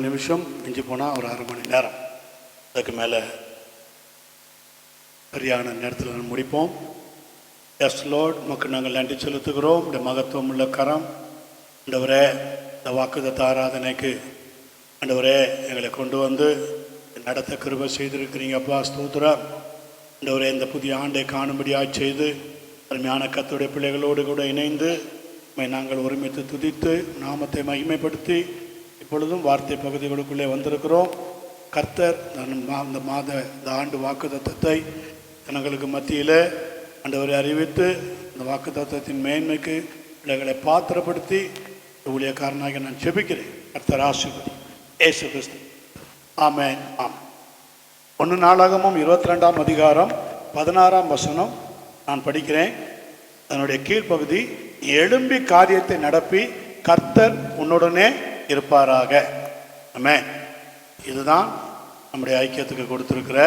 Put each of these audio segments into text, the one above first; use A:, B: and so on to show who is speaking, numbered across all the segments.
A: நிமிஷம், மிஞ்சி போனால் ஒரு 1/2 மணி நேரம், அதுக்கு மேலே சரியான நேரத்தில் முடிப்போம். எஸ் லார்ட், உமக்கு நாங்கள் நன்றி செலுத்துகிறோம். இந்த மகத்துவம் உள்ள கரம் ஆண்டவரே, இந்த வாக்குத்தத்த ஆராதனைக்கு ஆண்டவரே எங்களை கொண்டு வந்து நடத்த கிருபை செய்திருக்கிறீங்க அப்பா. ஸ்தோத்திரம் ஆண்டவரே. இந்த புதிய ஆண்டை காணும்படியாக செய்து அருமையான கர்த்தருடைய பிள்ளைகளோடு கூட இணைந்து நாங்கள் ஒருமித்து துதித்து நாமத்தை மகிமைப்படுத்தி இப்பொழுதும் வார்த்தை பகுதிகளுக்குள்ளே வந்திருக்கிறோம். கர்த்தர் இந்த ஆண்டு வாக்குத்தத்தத்தை ஜனங்களுக்கு மத்தியில் ஆண்டவரை அறிவித்து இந்த வாக்குத்தத்தத்தின் மேன்மைக்கு பிள்ளைகளை பாத்திரப்படுத்தி ஊழியக்காரனாக நான் ஜெபிக்கிறேன். கர்த்தர் ஆசீர்வதி. இயேசு கிறிஸ்து. ஆமென். ஆம். 1 நாளாகமம் 22ஆம் அதிகாரம் 16ஆம் வசனம் நான் படிக்கிறேன். அதனுடைய கீழ்ப்பகுதி, எழும்பி காரியத்தை நடப்பி கர்த்தர் உன்னுடனே இருப்பாராக. ஆமென். இதுதான் நம்முடைய ஐக்கியத்துக்கு கொடுத்துருக்கிற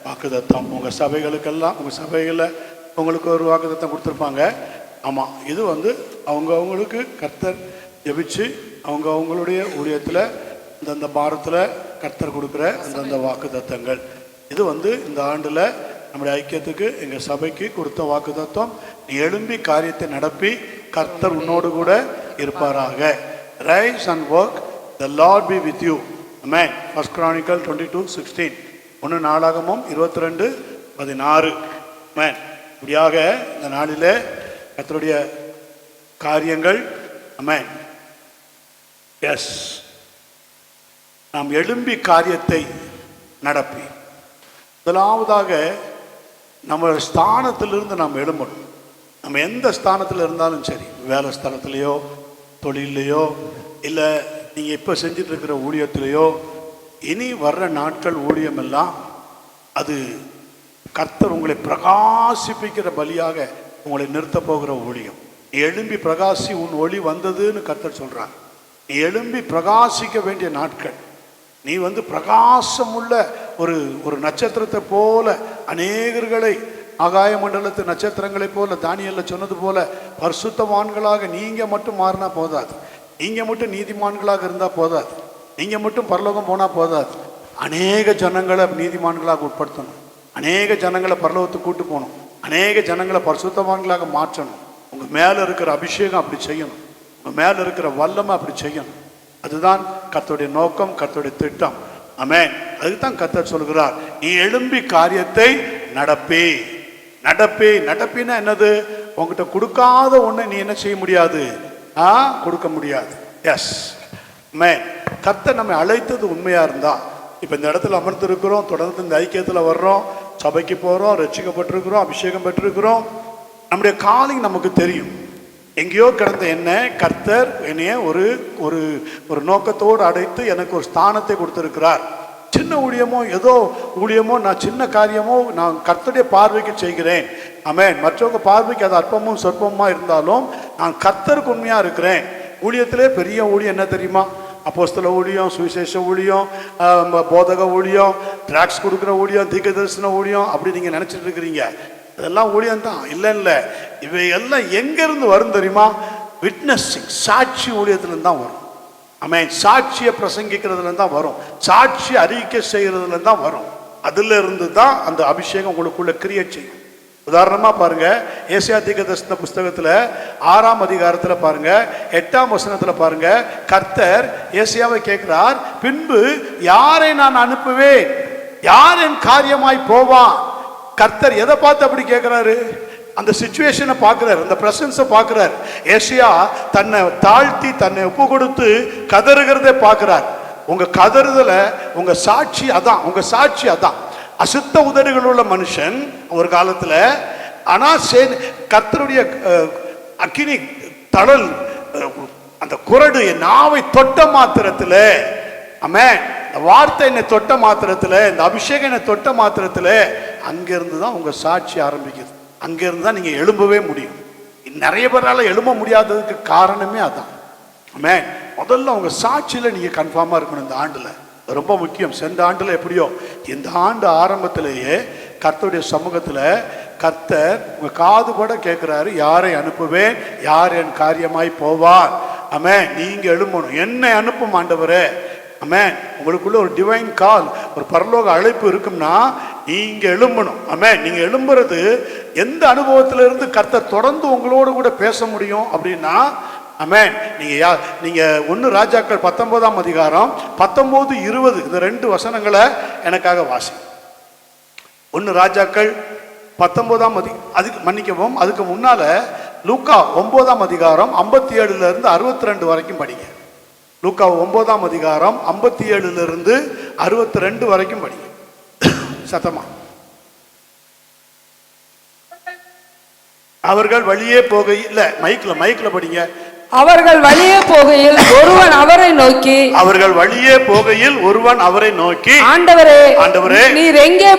A: வாக்குத்தத்தம். உங்கள் சபைகளுக்கெல்லாம், உங்கள் சபைகளில் உங்களுக்கு ஒரு வாக்குத்தத்தம் கொடுத்துருப்பாங்க. ஆமாம், இது அவங்களுக்கு கர்த்தர் ஜெபிச்சு அவங்களுடைய ஊழியத்தில் அந்தந்த பாரத்தில் கர்த்தர் கொடுக்குற அந்தந்த வாக்குத்தத்தங்கள். இது இந்த ஆண்டில் நம்முடைய ஐக்கியத்துக்கு எங்கள் சபைக்கு கொடுத்த வாக்குத்தத்தம். நீ எழும்பி காரியத்தை நடப்பி கர்த்தர் உன்னோடு கூட இருப்பாராக. Rice and work, the Lord be with you. Amen. 1 Chronicles 22:16. 1 நாளாகமம் 22:16. ஆமென். இப்படியாக இந்த நாளிலே கர்த்தருடைய காரியங்கள். ஆமென். எஸ், நாம் எழும்பி காரியத்தை நடப்பி. முதலாவதாக நம்ம ஸ்தானத்திலிருந்து நாம் எழும்பணும். நம்ம எந்த ஸ்தானத்தில் இருந்தாலும் சரி, வேலை ஸ்தலத்திலையோ, தொழிலையோ, இல்லை நீங்கள் இப்போ செஞ்சிட்டு இருக்கிற ஊழியத்திலையோ, இனி வர்ற நாட்கள் ஊழியமெல்லாம் அது கர்த்தர் உங்களை பிரகாசிப்பிக்கிற பலியாக உங்களை நிறுத்த போகிற ஊழியம். நீ எழும்பி பிரகாசி, உன் ஒளி வந்ததுன்னு கர்த்தர் சொல்கிறாங்க. நீ எழும்பி பிரகாசிக்க வேண்டிய நாட்கள். நீ பிரகாசமுள்ள ஒரு நட்சத்திரத்தை போல அநேகர்களை, ஆகாய மண்டலத்து நட்சத்திரங்களை போல, தானியேலில் சொன்னது போல பரிசுத்தவான்களாக நீங்கள் மட்டும் மாறினா போதாது. நீங்கள் மட்டும் நீதிமான்களாக இருந்தால் போதாது. நீங்கள் மட்டும் பரலோகம் போனால் போதாது. அநேக ஜனங்களை நீதிமான்களாக உட்படுத்தணும். அநேக ஜனங்களை பரலோகத்துக்கு கூட்டு போகணும். அநேக ஜனங்களை பரிசுத்தவான்களாக மாற்றணும். உங்கள் மேலே இருக்கிற அபிஷேகம் அப்படி செய்யணும். உங்கள் மேலே இருக்கிற வல்லமை அப்படி செய்யணும். அதுதான் கர்த்தருடைய நோக்கம், கர்த்தருடைய திட்டம். ஆமென். அதுதான் கர்த்தர் சொல்கிறார், நீ எழும்பி காரியத்தை நடப்பே. நடப்பே. நடப்பினா என்னது? உங்ககிட்ட கொடுக்காத ஒன்று நீ என்ன செய்ய முடியாது? கொடுக்க முடியாது. எஸ். ஆமென். கர்த்தர் நம்மை அழைத்தது உண்மையாக இருந்தா, இப்போ இந்த இடத்துல அமர்ந்திருக்கிறோம், தொடர்ந்து இந்த ஐக்கியத்தில் வர்றோம், சபைக்கு போகிறோம், ரட்சிக்கப்பட்டிருக்கிறோம், அபிஷேகம் பெற்றிருக்கிறோம். நம்முடைய காலிங் நமக்கு தெரியும். எங்கேயோ கிடந்த என்ன கர்த்தர் என்னைய ஒரு நோக்கத்தோடு அடைத்து எனக்கு ஒரு ஸ்தானத்தை கொடுத்திருக்கிறார். சின்ன ஊழியமோ, ஏதோ ஊழியமோ, நான் சின்ன காரியமோ நான் கர்த்தருடைய பார்வைக்கு செய்கிறேன். ஆமென். மற்றவங்க பார்வைக்கு அது அற்பமும் சொற்பமா இருந்தாலும் நான் கர்த்தருக்கு உண்மையாக இருக்கிறேன். ஊழியத்திலே பெரிய ஊழியம் என்ன தெரியுமா? அப்போஸ்தல ஊழியம், சுவிசேஷ ஊழியம், போதக ஊழியம், டிராக்ஸ் கொடுக்குற ஊழியம், தீர்க்கதரிசன ஊழியம், அப்படி நீங்கள் நினச்சிட்டு இருக்கிறீங்க. இதெல்லாம் ஊழியம் தான். இல்லை, இவை எல்லாம் எங்கேருந்து வரும் தெரியுமா? விட்னஸிங், சாட்சி ஊழியத்துலேருந்து தான் வரும். ஆமென். சாட்சியை பிரசங்கிக்கிறதுலேருந்து தான் வரும். சாட்சி அறிக்கை செய்கிறதுலேருந்து தான் வரும். அதுல இருந்து தான் அந்த அபிஷேகம் உங்களுக்குள்ள கிரியேட் செய்யும். உதாரணமாக பாருங்க, ஏசாயா தீர்க்கதரிசன புஸ்தகத்தில் 6ஆம் அதிகாரத்தில் பாருங்க, 8ஆம் வசனத்தில் பாருங்க, கர்த்தர் ஏசாயாவை கேட்கிறார், பின்பு யாரை நான் அனுப்புவேன்? யார் என் காரியமாய் போவான்? கர்த்தர் எதை பார்த்து அப்படி கேட்கிறாரு? அந்த சிச்சுவேஷனை பார்க்கிறார், அந்த பிரசன்ஸை பார்க்கிறார். ஏசாயா தன்னை தாழ்த்தி தன்னை ஒப்பு கொடுத்து கதறுகிறதை பார்க்கிறார். உங்க கதறுதல, உங்க சாட்சி அதான். உங்க சாட்சி அதான். அசுத்த உதடுகள் உள்ள மனுஷன் ஒரு காலத்துல, ஆனா கர்த்தருடைய அக்கினி தழல், அந்த குரடு என் நாவை தொட்ட மாத்திரத்துல, ஆமென், இந்த வார்த்தை என்னை தொட்ட மாத்திரத்துல, இந்த அபிஷேகம் என்னை தொட்ட மாத்திரத்துல, அங்கிருந்து தான் உங்க சாட்சி ஆரம்பிக்குது. அங்கிருந்து தான் நீங்க எழும்பவே முடியும். நிறைய பேரால எழும்ப முடியாததுக்கு காரணமே அதான். ஆமென். முதல்ல உங்க சாட்சியில நீங்க கன்ஃபார்மா இருக்கணும். இந்த ஆண்டுல ரொம்ப முக்கியம். சென்ற ஆண்டுல எப்படியோ, இந்த ஆண்டு ஆரம்பத்திலேயே கர்த்தருடைய சமூகத்துல கர்த்தர் உங்க காது கூட கேட்கிறாரு, யாரை அனுப்புவேன்? யார் என் காரியமாய் போவார்? ஆமென். நீங்க எழும்பணும். என்னை அனுப்பும் ஆண்டவரே, ஆமென். உங்களுக்குள்ள ஒரு டிவைன் கால், ஒரு பரலோக அழைப்பு இருக்கும்னா நீங்க எழும்பணும். ஆமென். நீங்க எழும்புறது எந்த அனுபவத்தில இருந்து கர்த்தர் தொடர்ந்து உங்களோடு கூட பேச முடியும் அப்படின்னா, ஆமென், நீங்க 1 ராஜாக்கள் 19ஆம் அதிகாரம் 19, 20 இந்த 2 வசனங்களை எனக்காக வாசி. 1 ராஜாக்கள் 19ஆம் அதுக்கு மன்னிக்கவும், அதுக்கு முன்னால லூக்கா 9ஆம் அதிகாரம் 57 இருந்து 62 வரைக்கும் படிங்க. லூக்கா 9ஆம் அதிகாரம் 57 இருந்து 62 வரைக்கும் படிங்க. சத்தமா. அவர்கள் வழியே போகையில், மைக்ல படிங்க.
B: அவர்கள் வழியே போகையில் ஒருவன் அவரை நோக்கி,
A: அவர்கள் வழியே போகையில் ஒருவன் அவரை நோக்கி,
B: ஆண்டவரே,
A: ஆண்டவரே,
B: நீர் எங்கே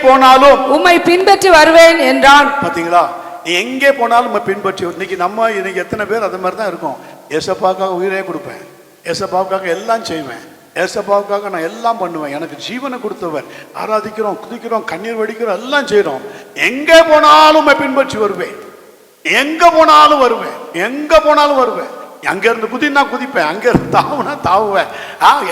B: போனாலும்
A: உம்மை
B: பின்பற்றி வருவேன் என்றான்.
A: பாத்தீங்களா? நீ எங்கே போனாலும் உம்மை பின்பற்றி. இன்னைக்கு எத்தனை பேர் அது மாதிரி தான் இருக்கும். ஏசப்பாவுக்காக உயிரே கொடுப்பேன், ஏசப்பாவுக்காக எல்லாம் செய்வேன், ஏசப்பாவுக்காக நான் எல்லாம் பண்ணுவேன், எனக்கு ஜீவனை கொடுத்தவர், ஆராதிக்கிறோம், குதிக்கிறோம், கண்ணீர் வடிக்கிறோம், எல்லாம் செய்யறோம். எங்கே போனாலும் உம்மை பின்பற்றி வருவேன், எங்க போனாலும் வருவேன், எங்க போனாலும் வருவேன். அங்க இருந்து குதினா குதிப்பேன், அங்க இருந்து தாவுனா தாவுவேன்,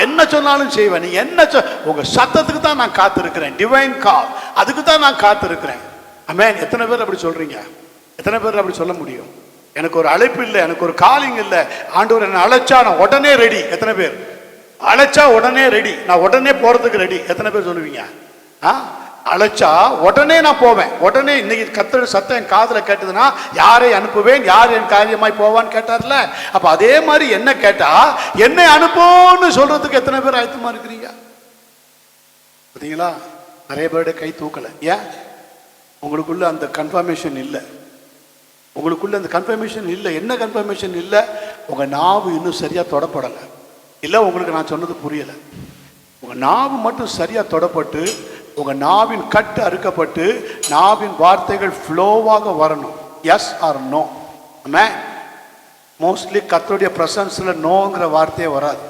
A: என்ன சொன்னாலும் செய்வேன். நீ என்ன உங்க சத்தத்துக்கு தான் நான் காத்திருக்கிறேன். டிவைன் கால், அதுக்கு தான் நான் காத்திருக்கிறேன். ஆமென். எத்தனை பேர் அப்படி சொல்றீங்க? எத்தனை பேர் அப்படி சொல்ல முடியும்? எனக்கு ஒரு அழைப்பு இல்லை, எனக்கு ஒரு காலிங் இல்லை, ஆண்டவர் என்ன அழைச்சா நான் உடனே ரெடி. எத்தனை பேர் அழைச்சா உடனே ரெடி, நான் உடனே போறதுக்கு ரெடி? எத்தனை பேர் சொல்லுவீங்க? அழைச்சா உடனே நான் போவேன். உடனே இன்னைக்கு கர்த்தருடைய சத்தம் என் காதுல கேட்டதுன்னா யாரை அனுப்புவேன், யார் என் காரியமாய் போவான்னு கேட்டார்ல, அப்ப அதே மாதிரி என்ன கேட்டா என்னை அனுப்புன்னு சொல்றதுக்கு எத்தனை பேர் ஆயத்தமா இருக்கிறீங்க? பார்த்தீங்களா? நிறைய பேருடைய கை தூக்கல. ஏன்? உங்களுக்குள்ள அந்த கன்ஃபர்மேஷன் இல்லை. உங்களுக்குள்ள அந்த கன்ஃபர்மேஷன் இல்லை. என்ன கன்ஃபர்மேஷன் இல்லை? உங்க நாவு இன்னும் சரியா தொடப்படலை. இல்லை, உங்களுக்கு நான் சொன்னது புரியலை. உங்க நாவு மட்டும் சரியா தொடப்பட்டு, உங்க நாவின் கட்டு அறுக்கப்பட்டு, நாவின் வார்த்தைகள் ஃப்ளோவாக வரணும். Yes or no. Amen. Mostly கர்த்தருடைய பிரசன்ஸ்ல நோங்கிற வார்த்தையே வராது,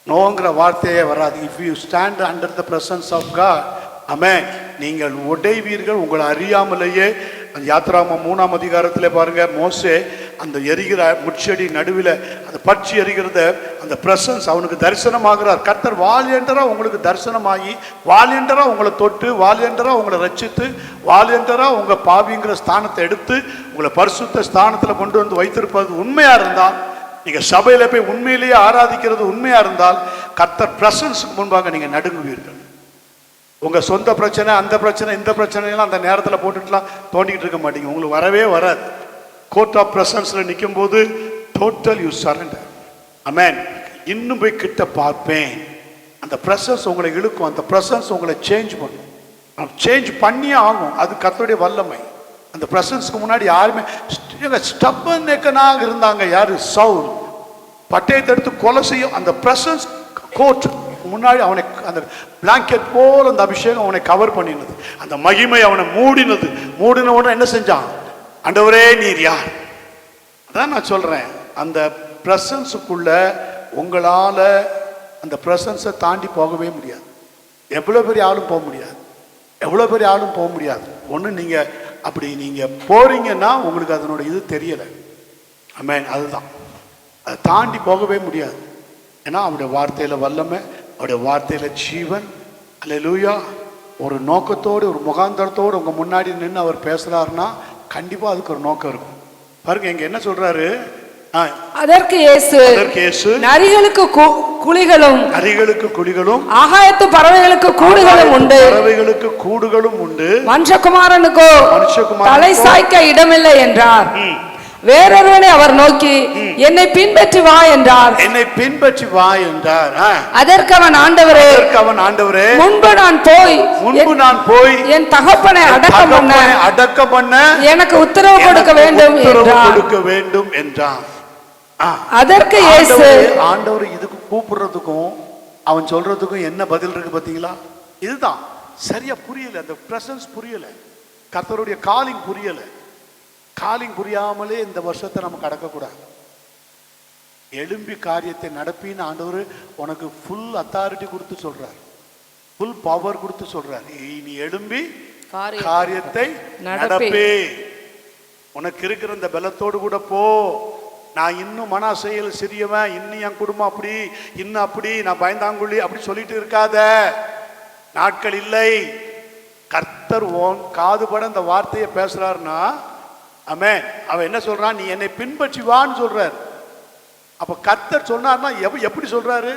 A: நோங்கிற வார்த்தையே வராது. If you stand under the presence of God, amen, நீங்கள் உடைவீர்கள் உங்களை அறியாமலேயே. அந்த யாத்திராகமம் 3ஆம் அதிகாரத்தில் பாருங்க, மோசே அந்த எரிகிற முட்செடி நடுவில் அந்த பட்சி எரிகிறத அந்த பிரசன்ஸ் அவனுக்கு தரிசனமாகிறார். கர்த்தர் வாலியண்டரா உங்களுக்கு தரிசனமாகி, வாலியண்டரா உங்களை தொட்டு, வாலியண்டரா உங்களை ரட்சித்து, வாலியண்டரா உங்க பாவிங்கிற ஸ்தானத்தை எடுத்து உங்களை பரிசுத்த ஸ்தானத்தில் கொண்டு வந்து வைத்திருப்பது உண்மையா இருந்தால், நீங்க சபையில போய் உண்மையிலேயே ஆராதிக்கிறது உண்மையா இருந்தால், கர்த்தர் பிரசன்ஸுக்கு முன்பாக நீங்க நடுங்குவீர்கள். உங்க சொந்த பிரச்சனை, அந்த பிரச்சனை, இந்த பிரச்சனைலாம் அந்த நேரத்தில் போட்டுட்டுலாம் தோண்டிக்கிட்டு இருக்க மாட்டீங்க. உங்களுக்கு வரவே வராது. கோர்ட் ஆஃப் பிரசன்ஸ்ல நிற்கும் போது டோட்டல் யூ சரண்டர். ஆமென். இன்னும் போய் கிட்ட பார்ப்பேன். அந்த பிரசன்ஸ் உங்களை இழுக்கும், அந்த பிரசன்ஸ் உங்களை சேஞ்ச் பண்ணும். சேஞ்ச் பண்ணியே ஆகும். அது கர்த்தருடைய வல்லமை. அந்த பிரசன்ஸ்க்கு முன்னாடி யாருமே ஸ்டப்பன் நெக்கனாக இருந்தாங்க. யாரு? சவுல். பட்டயத்தை எடுத்து கொலை செய்யும் அந்த பிரசன்ஸ் கோர்ட் முன்னாடி அவனை அந்த பிளாங்கெட் போல அந்த அபிஷேகம் அவனை கவர் பண்ணினது, அந்த மகிமை அவனை மூடினது. மூடின உடனே என்ன செஞ்சான்? ஆண்டவரே நீர் யார்? அதான் நான் சொல்றேன், அந்த பிரசன்ஸுக்குள்ள உங்களால அந்த பிரசன்ஸை தாண்டி போகவே முடியாது. எவ்வளோ பெரிய ஆளும் போக முடியாது, எவ்வளோ பெரிய ஆளும் போக முடியாது. ஒன்று நீங்க அப்படி நீங்க போறீங்கன்னா உங்களுக்கு அதனோட இது தெரியலை. ஆமென். அதுதான், அதை தாண்டி போகவே முடியாது. ஏன்னா அவருடைய வார்த்தையில வல்லமை, அவருடைய வார்த்தையில ஜீவன். அல்லேலூயா. ஒரு நோக்கத்தோடு, ஒரு முகாந்தரத்தோடு உங்க முன்னாடி நின்று அவர் பேசுறாருன்னா கண்டிப்பா அதுக்கு ஒரு நோக்கம் இருக்கும். பாருங்க, இங்க என்ன சொல்றாரு?
B: அதற்கு இயேசு, நரிகளுக்கு குழிகளும் ஆகாயத்து பறவைகளுக்கு கூடுகளும் உண்டு, மனுஷகுமாரனுக்கோ தலை சாய்க்க இடமில்லை என்றார். வேறொருவனை அவர் நோக்கி, என்னை பின்பற்றி வா என்றார். அதற்கு அவன், ஆண்டவரே, முன்பு நான் போய் என் தகப்பனை அடக்கம் பண்ண எனக்கு உத்தரவு கொடுக்க வேண்டும் என்றார். அதற்கு இயேசு,
A: ஆண்டவர் இதுக்கு கூப்பிடுறதுக்கும் அவன் சொல்றதுக்கும் என்ன பதில் இருக்கு பாத்தீங்களா? இதுதான் சரியா புரியல. அந்த பிரசன்ஸ் புரியல, கர்த்தருடைய காலிங் புரியல. காலிங் புரியாமலே இந்த வருஷத்தை நம்ம கடக்கக்கூடாது. எழும்பி காரியத்தை நடப்பின்னு ஆண்டவர் உனக்கு ஃபுல் அத்தாரிட்டி கொடுத்து சொல்றார், ஃபுல் பவர் கொடுத்து சொல்றார். நீ எழும்பி காரியத்தை நடப்பே. உனக்கு இருக்கிற இந்த பலத்தோடு கூட போ, நான் இன்னும் மனாசையில் சிறியவன், இன்னும் என் குடும்பம் அப்படி, இன்னும் அப்படி, நான் பயந்தாங்குள்ளி அப்படி சொல்லிட்டு இருக்காத. நாட்கள் இல்லை. கர்த்தர் ஓன் காதுபட இந்த வார்த்தையை பேசுறாருன்னா, ஆமென், அவன் என்ன சொல்றான்? நீ என்னை பின்பற்றி வான்னு சொல்றார். அப்ப கர்த்தர் சொன்னார்னா எப்படி சொல்றாரு?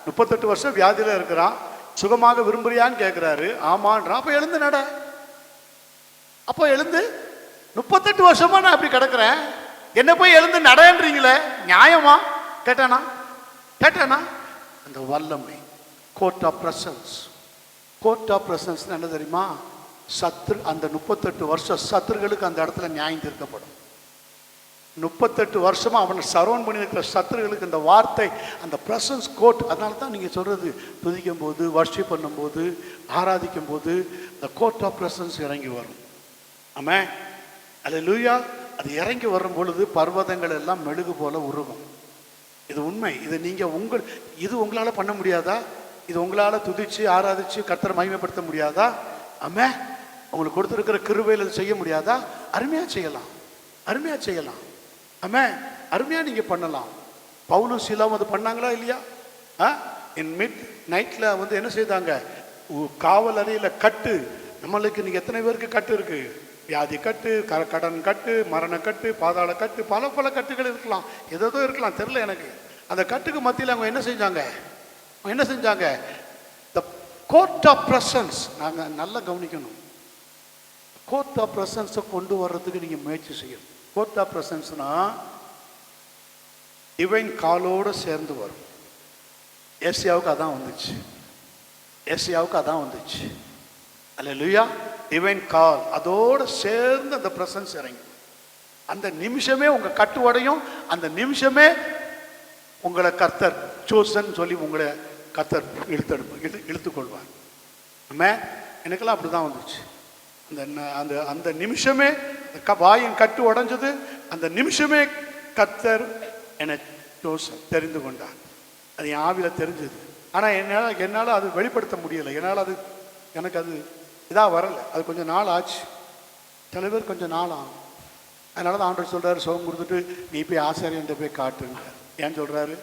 A: 38 வருஷம் வியாதியில இருக்கிறான், சுகமாக விரும்புறியான்னு கேட்கிறாரு. ஆமான்றான். அப்ப எழுந்து நட. அப்போ எழுந்து 38 வருஷமா நான் அப்படி கிடக்கிறேன், என்ன போய் எழுந்து நடன்றீங்களே, நியாயமா? கேட்டானா? அந்த வல்லமை, court of presence. Court of presence என்ன தெரியுமா? சத்ரு, அந்த 38 வருஷம் சத்துருகளுக்கு அந்த இடத்துல நியாயம் தீர்க்கப்படும். 38 வருஷமா அவனை சரௌண்ட் பண்ணி இருக்கிற சத்துருகளுக்கு இந்த வார்த்தை, அந்த பிரசன்ஸ் கோர்ட். அதனால தான் நீங்க சொல்றது, துதிக்கும் போது, வர்ஷிப் பண்ணும்போது, ஆராதிக்கும் போது இந்த கோர்ட் ஆஃப் பிரசன்ஸ் இறங்கி வரும். ஆமென், அல்லேலூயா. அது இறங்கி வரும் பொழுது பர்வதங்கள் எல்லாம் மெழுகு போல உருகும். இது உண்மை. இது நீங்க இது உங்களால பண்ண முடியாதா? இது உங்களால துதிச்சு ஆராதிச்சு கர்த்தரை மகிமைப்படுத்த முடியாதா? ஆமென். உங்களுக்கு கொடுத்திருக்கிற கிருபையில் இது செய்ய முடியாதா? அருமையா செய்யலாம். ஆமென், அருமையா நீங்க பண்ணலாம். பவுலும் சீலாவும் அது பண்ணாங்களா இல்லையா? இன் மிட் நைட்ல என்ன செய்தாங்க? காவல் அறையில கட்டு. நம்மளுக்கு நீங்க எத்தனை பேருக்கு கட்டு இருக்கு? வியாதி கட்டு, கடன் கட்டு, மரண கட்டு, பாதாள கட்டு, பல கட்டுகள் இருக்கலாம், ஏதோ இருக்கலாம், தெரியல எனக்கு. அந்த கட்டுக்கு மத்தியில் அவங்க என்ன செஞ்சாங்க? The court of presence. நாங்கள் நல்லா கவனிக்கணும். கோர்ட் ஆஃப் பிரசன்ஸை கொண்டு வர்றதுக்கு நீங்க முயற்சி செய்யணும். கோர்ட் ஆஃப் பிரசன்ஸ்னா டிவைன் காலோடு சேர்ந்து வரும். ஏசியாவுக்கு அதான் வந்துச்சு. அல்லேலூயா. டிவைன் கால் அதோடு சேர்ந்து அந்த பிரசன்ஸ் இறங்கி, அந்த நிமிஷமே உங்க கட்டு உடையும். அந்த நிமிஷமே உங்களை கர்த்தர் சோசன் சொல்லி உங்களை கர்த்தர் இழுத்துக்கொள்வார். ஆமென். எனக்கெல்லாம் அப்படிதான் வந்துச்சு. அந்த நிமிஷமே வாயின் கட்டு உடைஞ்சது. அந்த நிமிஷமே கர்த்தர் என்னை சோசன் தெரிந்து கொண்டார். அது என் ஆவில தெரிஞ்சது. ஆனா என்னால் அது வெளிப்படுத்த முடியலை. எனக்கு அது இதாக வரலை. அது கொஞ்சம் நாள் ஆச்சு. சில பேர் கொஞ்சம் நாள் ஆகும். அதனால தான் ஆண்டவர் சொல்றாரு, சோகம் கொடுத்துட்டு நீ போய் ஆசாரியன்ட்ட போய் காட்டுங்க. ஏன் சொல்றாரு?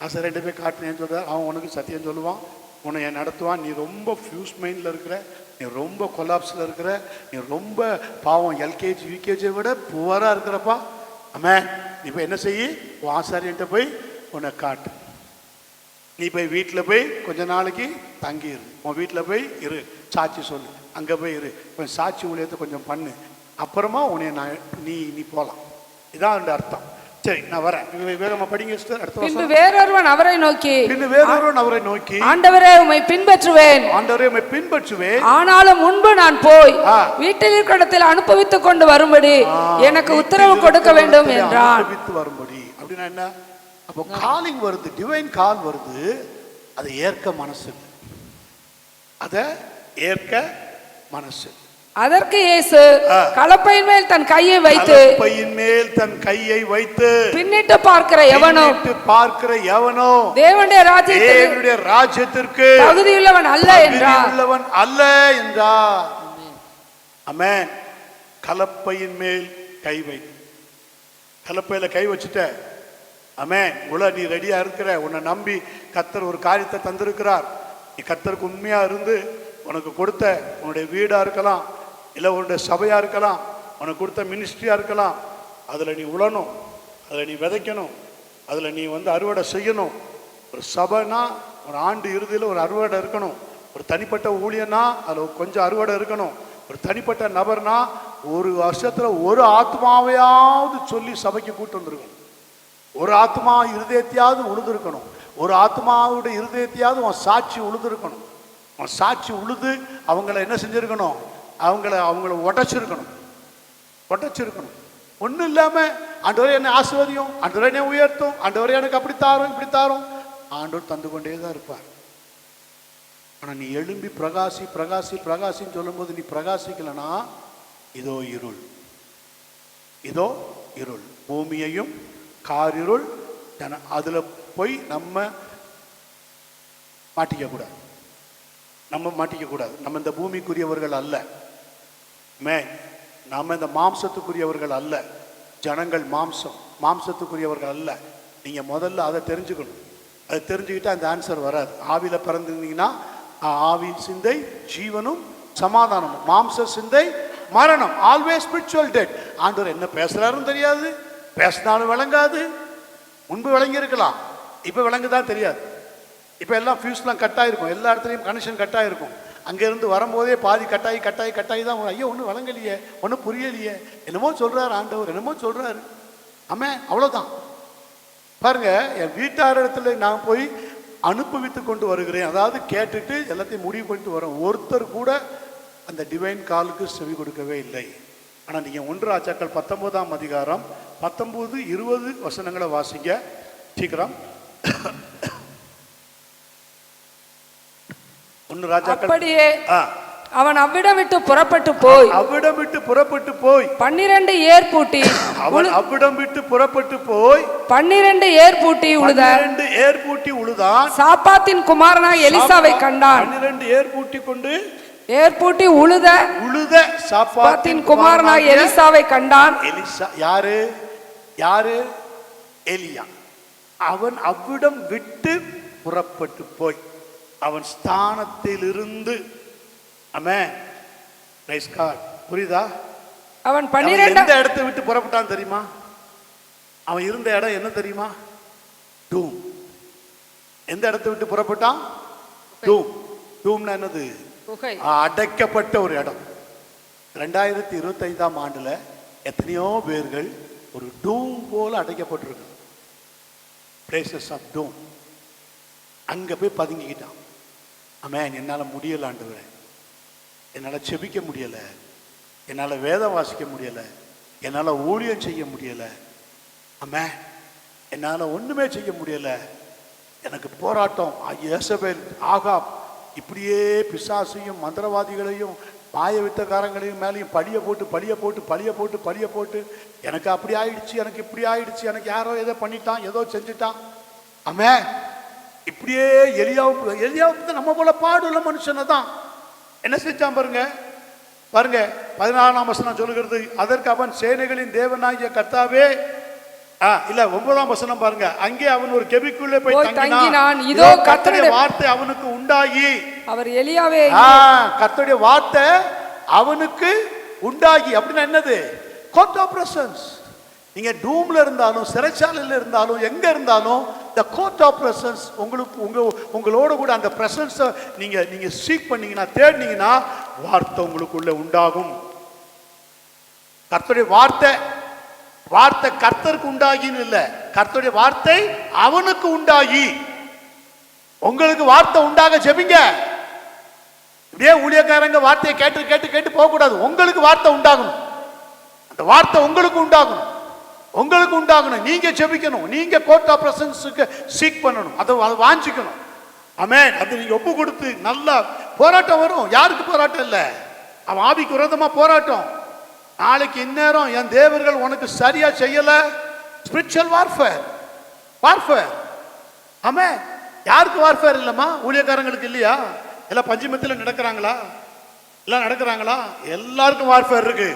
A: ஆசாரியன்ட்ட போய் காட்டுன்னு ஏன் சொல்றாரு? அவன் உனக்கு சத்தியம் சொல்லுவான், உன்னை என் நடத்துவான். நீ ரொம்ப ஃபியூஸ் மைண்டில் இருக்கிற, நீ ரொம்ப கொலாப்ஸில் இருக்கிற, நீ ரொம்ப பாவம் எல்கேஜி யூகேஜியை விட புவராக இருக்கிறப்பா. ஆமென். நீ போய் என்ன செய்யி? உன் ஆசாரியன்ட்ட போய் உன்னை காட்டு. நீ போய் வீட்டில் போய் கொஞ்ச நாளைக்கு தங்கிடு. உன் வீட்டில் போய் இரு, சாட்சி சொல்லு. அங்கே போய் இரு, கொஞ்சம் சாட்சி ஊழியத்தை கொஞ்சம் பண்ணு. அப்புறமா உன்னை நீ போகலாம். இதான் அந்த அர்த்தம். சரி, நான் வரேன். வேகமா படிங்க சிஸ்டர். அடுத்த
B: பின்பு வேறொருவன் அவரை நோக்கி, ஆண்டவரே உம்மை பின்பற்றுவேன்.
A: ஆனாலும்
B: முன்பு நான் போய் வீட்டில் இருக்கிற இடத்தில் அனுபவித்துக் கொண்டு வரும்படி எனக்கு உத்தரவு கொடுக்க வேண்டும் என்றான்.
A: வரும்படி அப்படின்னா என்ன? அப்போ காலிங் வருது, டிவைன் கால் வருது. அதை ஏற்க மனசு. அதற்கு இயேசு கலப்பையின் மேல் தன் கையை வைத்து பின்னிட்டு பார்க்கிற எவனோ தேவனுடைய ராஜ்யத்திற்கு தகுதியுள்ளவன் அல்ல என்றார். ஆமென். கலப்பையின் மேல் கை வை. கலப்பையில கை வச்சுட்ட. ஆமென். நீ ரெடியா இருக்கிற. உன்னை நம்பி கர்த்தர் ஒரு காரியத்தை தந்திருக்கிறார். நீ கர்த்தருக்கு உண்மையா இருந்து உனக்கு கொடுத்த உன்னுடைய வீடா இருக்கலாம், இல்லை உன்னுடைய சபையா இருக்கலாம், உனக்கு கொடுத்த மினிஸ்ட்ரியா இருக்கலாம், அதில் நீ உழணும், அதில் நீ விதைக்கணும், அதில் நீ அறுவடை செய்யணும். ஒரு சபைனா ஒரு ஆண்டு இறுதியில் ஒரு அறுவடை இருக்கணும். ஒரு தனிப்பட்ட ஊழியனா அதில் கொஞ்சம் அறுவடை இருக்கணும். ஒரு தனிப்பட்ட நபர்னா ஒரு வருஷத்தில் ஒரு ஆத்மாவையாவது சொல்லி சபைக்கு கூட்டு வந்திருக்கணும். ஒரு ஆத்மா இருதயத்தையாவது உழுதுருக்கணும். ஒரு ஆத்மாவுடைய இருதயத்தையாவது உன் சாட்சி உழுதுருக்கணும். உன் சாட்சி உழுது அவங்கள என்ன செஞ்சிருக்கணும்? அவங்கள உடைச்சிருக்கணும். ஒன்றும் இல்லாமல் ஆண்டவரே என்னை ஆசீர்வதியும், ஆண்டவரே என்னை உயர்த்தும், ஆண்டவரே எனக்கு அப்படி தாரும் இப்படி தாரும், ஆண்டவர் தந்து கொண்டே தான் இருப்பார். ஆனால் நீ எழும்பி பிரகாசின்னு சொல்லும்போது நீ பிரகாசிக்கலனா இதோ இருள், பூமியையும் காரிருள், அதில் போய் நம்ம மாட்டிக்க கூடாது. நம்ம இந்த பூமிக்குரியவர்கள் அல்ல. நாம இந்த மாம்சத்துக்குரியவர்கள் அல்ல. ஜனங்கள் மாம்சத்துக்குரியவர்கள் அல்ல. நீங்கள் முதல்ல அதை தெரிஞ்சுக்கணும். அதை தெரிஞ்சுக்கிட்டு அந்த ஆன்சர் வராது. ஆவியில் பிறந்திருந்தீங்கன்னா ஆவியின் சிந்தை ஜீவனும் சமாதானமும், மாம்ச சிந்தை மரணம். Always spiritual dead. ஆண்டவர் என்ன பேசுறாருன்னு தெரியாது, பேசினாலும் விளங்காது. முன்பு விளங்கி இருக்கலாம், இப்போ விளங்குதான் தெரியாது. இப்போ எல்லாம் ஃபியூஸ்லாம் கட்டாயிருக்கும், எல்லா இடத்துலையும் கனெக்ஷன் கட்டாயிருக்கும். அங்கேருந்து வரும்போதே பாதி கட்டாயி தான் ஐயோ ஒன்றும் விளங்கலையே, ஒன்றும் புரியலையே, என்னமோ சொல்கிறாரு ஆண்டவர், என்னமோ சொல்கிறாரு. ஆமே, அவ்வளோதான். பாருங்க, என் வீட்டார் இடத்துல நான் போய் அனுபவித்து கொண்டு வருகிறேன், அதாவது கேட்டுட்டு எல்லாத்தையும் முடிவு பண்ணிட்டு வரேன். ஒருத்தர் கூட அந்த டிவைன் காலுக்கு செவி கொடுக்கவே இல்லை. ஆனால் நீங்கள் 1 ராஜாக்கள் 19ஆம் அதிகாரம் 19-20 வசனங்களை வாசிங்க சீக்கிரம். 1 ராஜாக்கள்.
B: அப்படியே அவன் அவ்விடம் விட்டு புறப்பட்டு போய் 12 ஏர் பூட்டி
A: அவ்விடம் விட்டு புறப்பட்டு போய்
B: 12 ஏர் பூட்டி உழுதான். சாப்பாத்தின் குமாரனாய் எலிசாவை கண்டான்.
A: 12 ஏர் பூட்டி உழுத
B: சாப்பாத்தின் குமாரனாய் எலிசாவை கண்டான்.
A: எலிசா யாரு? எலியா. அவன் அவ்விடம் விட்டு புறப்பட்டு போய் அவன் ஸ்தானத்தில் இருந்து, ஆமென், பிரைஸ் காட், புரியுதா?
B: அவன் 12
A: எந்த இடத்தை விட்டு புறப்பட்டான் தெரியுமா? அவன் இருந்த இடம் என்ன தெரியுமா? டூம். எந்த இடத்தை விட்டு புறப்பட்டான்? டூம்னா என்னது? அடைக்கப்பட்ட ஒரு இடம். 2025ஆம் ஆண்டுல எத்தனையோ பேர்கள் ஒரு டூம் போல அடைக்கப்பட்டிருக்கு. பிளேசஸ் ஆஃப் டூம். அங்க போய் பதுங்கிக்கிட்டான். ஆமென். என்னால் முடியல ஆண்டவரே, என்னால் செபிக்க முடியலை, என்னால் வேதம் வாசிக்க முடியலை, என்னால் ஊழியம் செய்ய முடியலை, ஆமென், என்னால் ஒன்றுமே செய்ய முடியலை, எனக்கு போராட்டம். யேசபேல், ஆகாப், இப்படியே பிசாசையும் மந்திரவாதிகளையும் மாய வித்தக்காரங்களையும் மேலேயும் பழிய போட்டு எனக்கு அப்படி ஆயிடுச்சு, எனக்கு இப்படி ஆயிடுச்சு, எனக்கு யாரோ ஏதோ பண்ணிட்டான், ஏதோ செஞ்சுட்டான். ஆமென். இப்படியே எலியாவுக்கு நம்ம போல பாடுள்ள மனுஷனை தான் என்ன செஞ்சான் பாருங்க. 14ஆம் வசனம் சொல்லுகிறது, அதற்கு அவன் சேனைகளின் தேவனாகிய கர்த்தாவே, இல்ல 9ஆம் வசனம் பாருங்க, அங்கே அவன் ஒரு கெபிக்குள்ளே போய் தங்கினான். இதோ கர்த்தருடைய வார்த்தை அவனுக்கு உண்டாகி,
B: அவர் எலியாவே,
A: கர்த்தருடைய வார்த்தை அவனுக்கு உண்டாகி. அப்படின்னா என்னது? Court of presence. நீங்க டூம்ல இருந்தாலும் சிறைச்சாலையில் இருந்தாலும் எங்க இருந்தாலும் the court of presence உங்களோட கூட அந்த பிரசன்ஸை நீங்க சீக் பண்ணீங்கன்னா, தேடினீங்கன்னா வார்த்தை உங்களுக்குள்ள உண்டாகும். கர்த்தருடைய வார்த்தை கர்த்தருக்கு உண்டாகின்னு இல்லை, கர்த்தருடைய வார்த்தை அவனுக்கு உண்டாகி. உங்களுக்கு வார்த்தை உண்டாக ஜெபிங்க. இப்படியே ஊழியக்காரங்க வார்த்தையை கேட்டு போக கூடாது. உங்களுக்கு வார்த்தை உண்டாகணும், அந்த வார்த்தை உங்களுக்கு உண்டாகணும். நீங்க ஜெபிக்கணும், நீங்க கோர்ட் ஆஃப் பிரசன்ஸ்க்கு சீக் பண்ணணும், அதை வாஞ்சிக்கணும். ஆமென். அது நீங்க ஒப்பு கொடுத்து நல்லா போராட்டம் வரும். யாருக்கு போராட்டம் இல்லை? அவன் ஆவிக்கு விரோதமா போராட்டம். நாளைக்கு இந்நேரம் என் தேவர்கள் உனக்கு சரியா செய்யல, ஸ்பிரிச்சுவல் வார்ஃபேர். ஆமென். யாருக்கு வார்ஃபேர் இல்லம்மா? ஊழியக்காரங்களுக்கு இல்லையா? எல்லாம் பஞ்சிமத்தில் நடக்கிறாங்களா? எல்லாருக்கும் வார்ஃபேர் இருக்கு.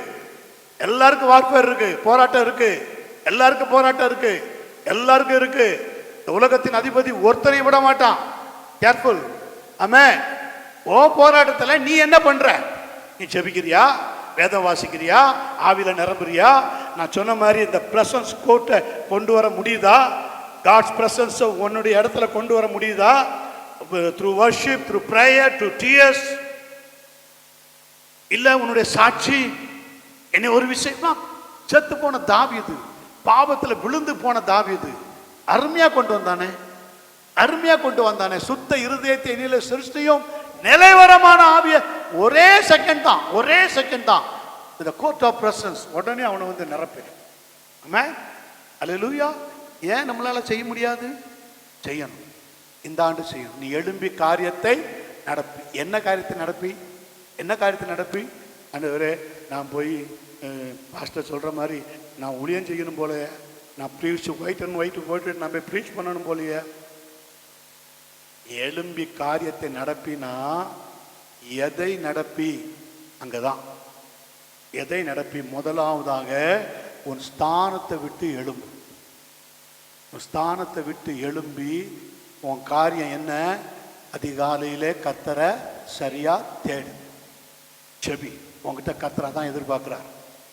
A: போராட்டம் இருக்கு. எல்லாருக்கும் இருக்கு. இந்த உலகத்தின் அதிபதி ஒருத்தரை விட மாட்டான். கேர்ஃபுல். ஆமென். ஓ போராட்டத்தில் நீ என்ன பண்ற? நீ ஜெபிக்கிறியா? வேதம் வாசிக்கிறியா? ஆவில நிரம்புறியா? நான் சொன்ன மாதிரி இந்த பிரசன்ஸ் கோட்டை கொண்டு வர முடியுதா? காட்ஸ் பிரசன்ஸ் உன்னுடைய இடத்துல கொண்டு வர முடியுதா? Through worship, through prayer, through tears, இல்ல உன்னுடைய சாட்சி. என்ன ஒரு விஷயமா, செத்து போன தாவீது, பாவத்தில் விழுந்து போன தாவீது அருமையா கொண்டு வந்தானே. சுத்த இருதயத்தை என்னிலே சிருஷ்டியும் நிலைவரமான ஆவிய. ஒரே செகண்ட் தான் இந்த கோர்ட் ஆஃப் பிரசன்ஸ் உடனே அவனை வந்து நிரப்பிடும். ஆமென். அல்லேலூயா. ஏன் நம்மளால செய்ய முடியாது? செய்யணும். இந்த ஆண்டு செய்யணும். நீ எழும்பி காரியத்தை நடப்பி. என்ன காரியத்தை நடப்பி? ஆண்டவரே, நான் போய் பாஸ்டர் சொல்ற மாதிரி நான் ஊழியம் செய்யணும் போல, நான் ப்ரீச் ஒயிட் போட்டு நான் போய் ப்ரீச் பண்ணணும் போலையே. எழும்பி காரியத்தை நடப்பினா எதை நடப்பி? அங்கதான் எதை நடப்பி? முதலாவதாக உன் ஸ்தானத்தை விட்டு எழும்பு. உன் ஸ்தானத்தை விட்டு எழும்பி உன் காரியம் என்ன? அதிகாலையிலே கர்த்தரை சரியா தேடு, செபி. உங்ககிட்ட கர்த்தரை தான் எதிர்பார்க்கிறார்.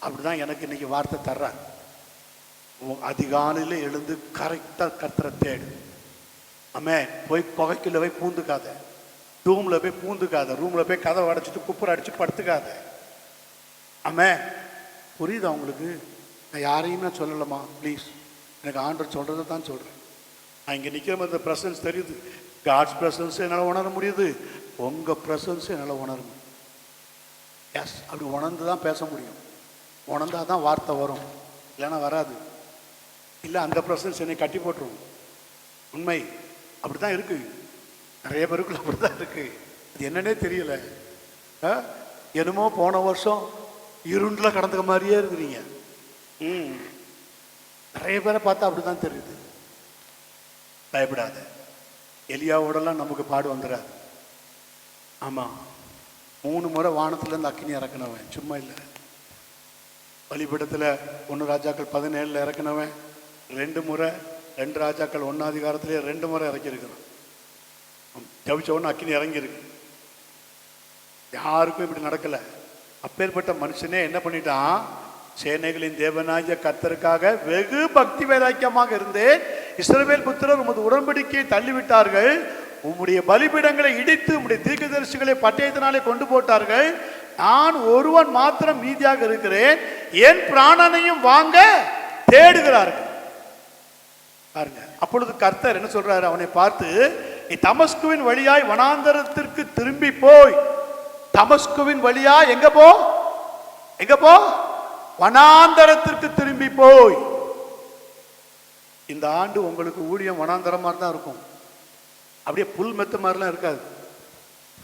A: அப்படிதான் எனக்கு இன்னைக்கு வார்த்தை தர்றார். அதிகாலையில எழுந்து கரெக்டா கர்த்தரை தேடு. ஆமென். போய் புகைக்குள்ள போய் பூந்துக்காத, ரூம்ல போய் பூந்துக்காத, ரூம்ல போய் கதவை அடைச்சிட்டு குப்புற அடிச்சு படுத்துக்காத. ஆமென். புரியுதா உங்களுக்கு? நான் யாரையும் நான் சொல்லலாமா? ப்ளீஸ், எனக்கு ஆண்டவர் சொல்றதை தான் சொல்றேன். நான் இங்கே நிற்கிற மாதிரி ப்ரெசன்ஸ் தெரியுது. காட்ஸ் ப்ரெசன்ஸ் என்னால் உணர முடியுது, உங்கள் ப்ரெசன்ஸ் என்னால் உணர முடியும். எஸ், அப்படி உணர்ந்து தான் பேச முடியும். உணர்ந்தால் தான் வார்த்தை வரும், இல்லைன்னா வராது. இல்லை, அந்த ப்ரெசன்ஸ் என்னை கட்டி போட்டுரும். உண்மை அப்படி தான் இருக்குது. நிறைய பேருக்குள்ள அப்படி தான் இருக்குது. அது என்னன்னே தெரியல. என்னமோ போன வருஷம் இருண்டில் கடந்த மாதிரியே இருக்கிறீங்க. நிறைய பேரை பார்த்தா அப்படி தான் தெரியுது. பயப்படாத. எலியாவோடலாம் நமக்கு பாடு வந்துடாது. ஆமாம், 3 முறை வானத்துலேருந்து அக்கினி இறக்குனவன், சும்மா இல்லை. பலிபீடத்தில் 1 ராஜாக்கள் 17 இறக்குனவன் 2 முறை, 2 ராஜாக்கள் 1 அதிகாரத்திலே 2 முறை இறக்கியிருக்கிறான். ஜபிச்ச உடனே அக்கினி இறங்கியிருக்கு. யாருக்கும் இப்படி நடக்கலை. அப்பேற்பட்ட மனுஷனே என்ன பண்ணிட்டான்? சேனைகளின் தேவனாகிய கர்த்தருக்காக வெகு பக்தி வைராக்கியமாக இருந்தேன். இஸ்ரவேல் புத்திரர் உமது உடன்படிக்கையை தள்ளிவிட்டார்கள். உம்முடைய பலிபீடங்களை இடித்து உம்முடைய தீர்க்கதரிசிகளை பட்டயத்தினாலே கொண்டு போட்டார்கள். நான் ஒருவன் மாத்திரம் மீதியாக இருக்கிறேன். என் பிராணனையும் வாங்க தேடுகிறார்கள். பாருங்க. அப்பொழுது கர்த்தர் என்ன சொல்றாரு? அவனை பார்த்து, நீ தமஸ்குவின் வழியாய் வனாந்தரத்திற்கு திரும்பி போய். தமஸ்குவின் வழியா எங்க போ? எங்க போ? வனாந்தரத்திற்கு திரும்பி போய். இந்த ஆண்டு உங்களுக்கு ஊழியம் வனாந்தரம் மாதிரி தான் இருக்கும். அப்படியே புல் மெத்த மாதிரிலாம் இருக்காது.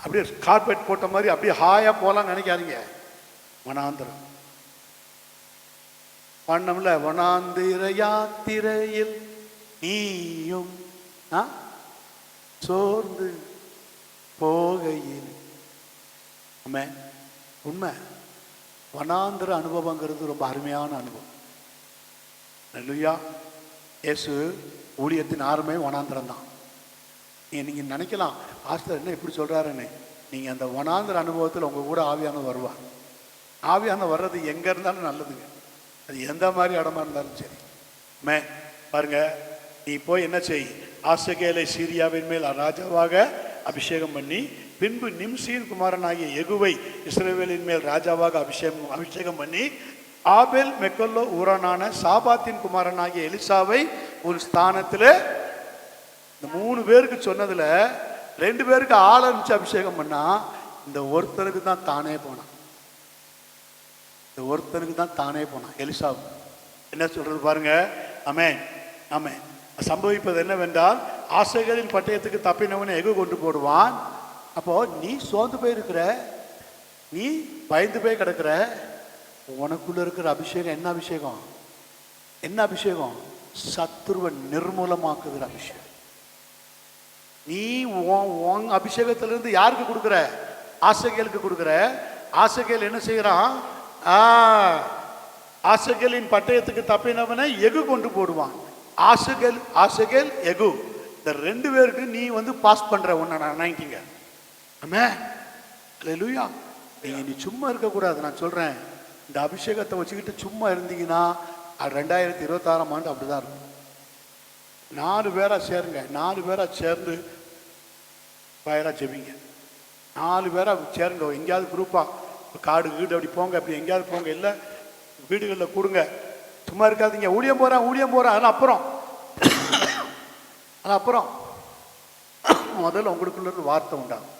A: அப்படியே கார்பெட் போட்ட மாதிரி அப்படியே ஹாயா போலாம் நினைக்காதீங்க. வனாந்தரம் பண்ணம்ல. வனாந்திர யாத்திரையில் நீயும் சோர்ந்து போகையில். உண்மை. வனாந்திர அனுபவங்கிறது ரொம்ப அருமையான அனுபவம். அல்லேலூயா. இயேசு ஊழியத்தின் ஆரம்பமே வனாந்திரம் தான். நீங்க நினைக்கலாம், ஆஸ்தர் என்ன இப்படி சொல்றாருன்னு. நீங்க அந்த வனாந்திர அனுபவத்தில் உங்க கூட ஆவியானவர் வருவார். ஆவியானவர் வர்றது எங்க இருந்தாலும் நல்லதுங்க. அது எந்த மாதிரி இடமா இருந்தாலும் சரி. பாருங்க, நீ போய் என்ன செய்? ஆசகேலை சீரியாவின் மேல் ராஜாவாக அபிஷேகம் பண்ணி, பின்பு நிம்சியின் குமாரனாகிய யெகூவை இஸ்ரவேலின் மேல் ராஜாவாக அபிஷேகம் பண்ணி, ஆபேல் மெக்கல்லோ ஊரானான சாபாத்தின் குமாரனாகிய எலிசாவை ஒரு ஸ்தானத்தில். இந்த 3 பேருக்கு சொன்னதுல 2 பேருக்கு ஆள் அனுப்பிச்சு அபிஷேகம் பண்ணா, இந்த ஒருத்தருக்கு தான் தானே போனான். இந்த ஒருத்தருக்கு தான் தானே போனான். எலிசாவு என்ன சொல்றது பாருங்க. ஆமென், ஆமென். சம்பவிப்பது என்னவென்றால், ஆசைகளின் பட்டயத்துக்கு தப்பினவனை எகு கொண்டு போடுவான். அப்போ நீ சோர்ந்து போயிருக்கிற, நீ பயந்து போய் கிடக்கிற, உனக்குள்ள இருக்கிற அபிஷேகம் என்ன அபிஷேகம்? என்ன அபிஷேகம்? சத்துருவை நிர்மூலமாக்குகிற அபிஷேகம். நீ உன் அபிஷேகத்திலிருந்து யாருக்கு கொடுக்குற? ஆசைகளுக்கு கொடுக்குற. ஆசைகள் என்ன செய்யறான்? ஆசைகளின் பட்டயத்துக்கு தப்பினவனை எகு கொண்டு போடுவான். ஆசைகள் எகு, இந்த 2 பேருக்கு நீ பாஸ் பண்ற உன்னை நினைக்கிங்க. அல்லேலூயா. நீ சும்மா இருக்கக்கூடாது. நான் சொல்றேன், இந்த அபிஷேகத்தை வச்சுக்கிட்டு சும்மா இருந்தீங்கன்னா 2026ஆம் ஆண்டு அப்படிதான் இருக்கும். 4 பேரா சேருங்க. 4 பேரா சேர்ந்து பயரா ஜெபிங்க. 4 பேரா சேருங்க. எங்கேயாவது குரூப்பா காடு வீடு அப்படி போங்க, அப்படி எங்கேயாவது போங்க. இல்லை வீடுகளில் கொடுங்க. சும்மா இருக்காதீங்க. ஊழியம் போறேன் அதெல்லாம் அப்புறம் முதல்ல உங்களுக்குள்ள இருந்து வார்த்தை உண்டாகும்.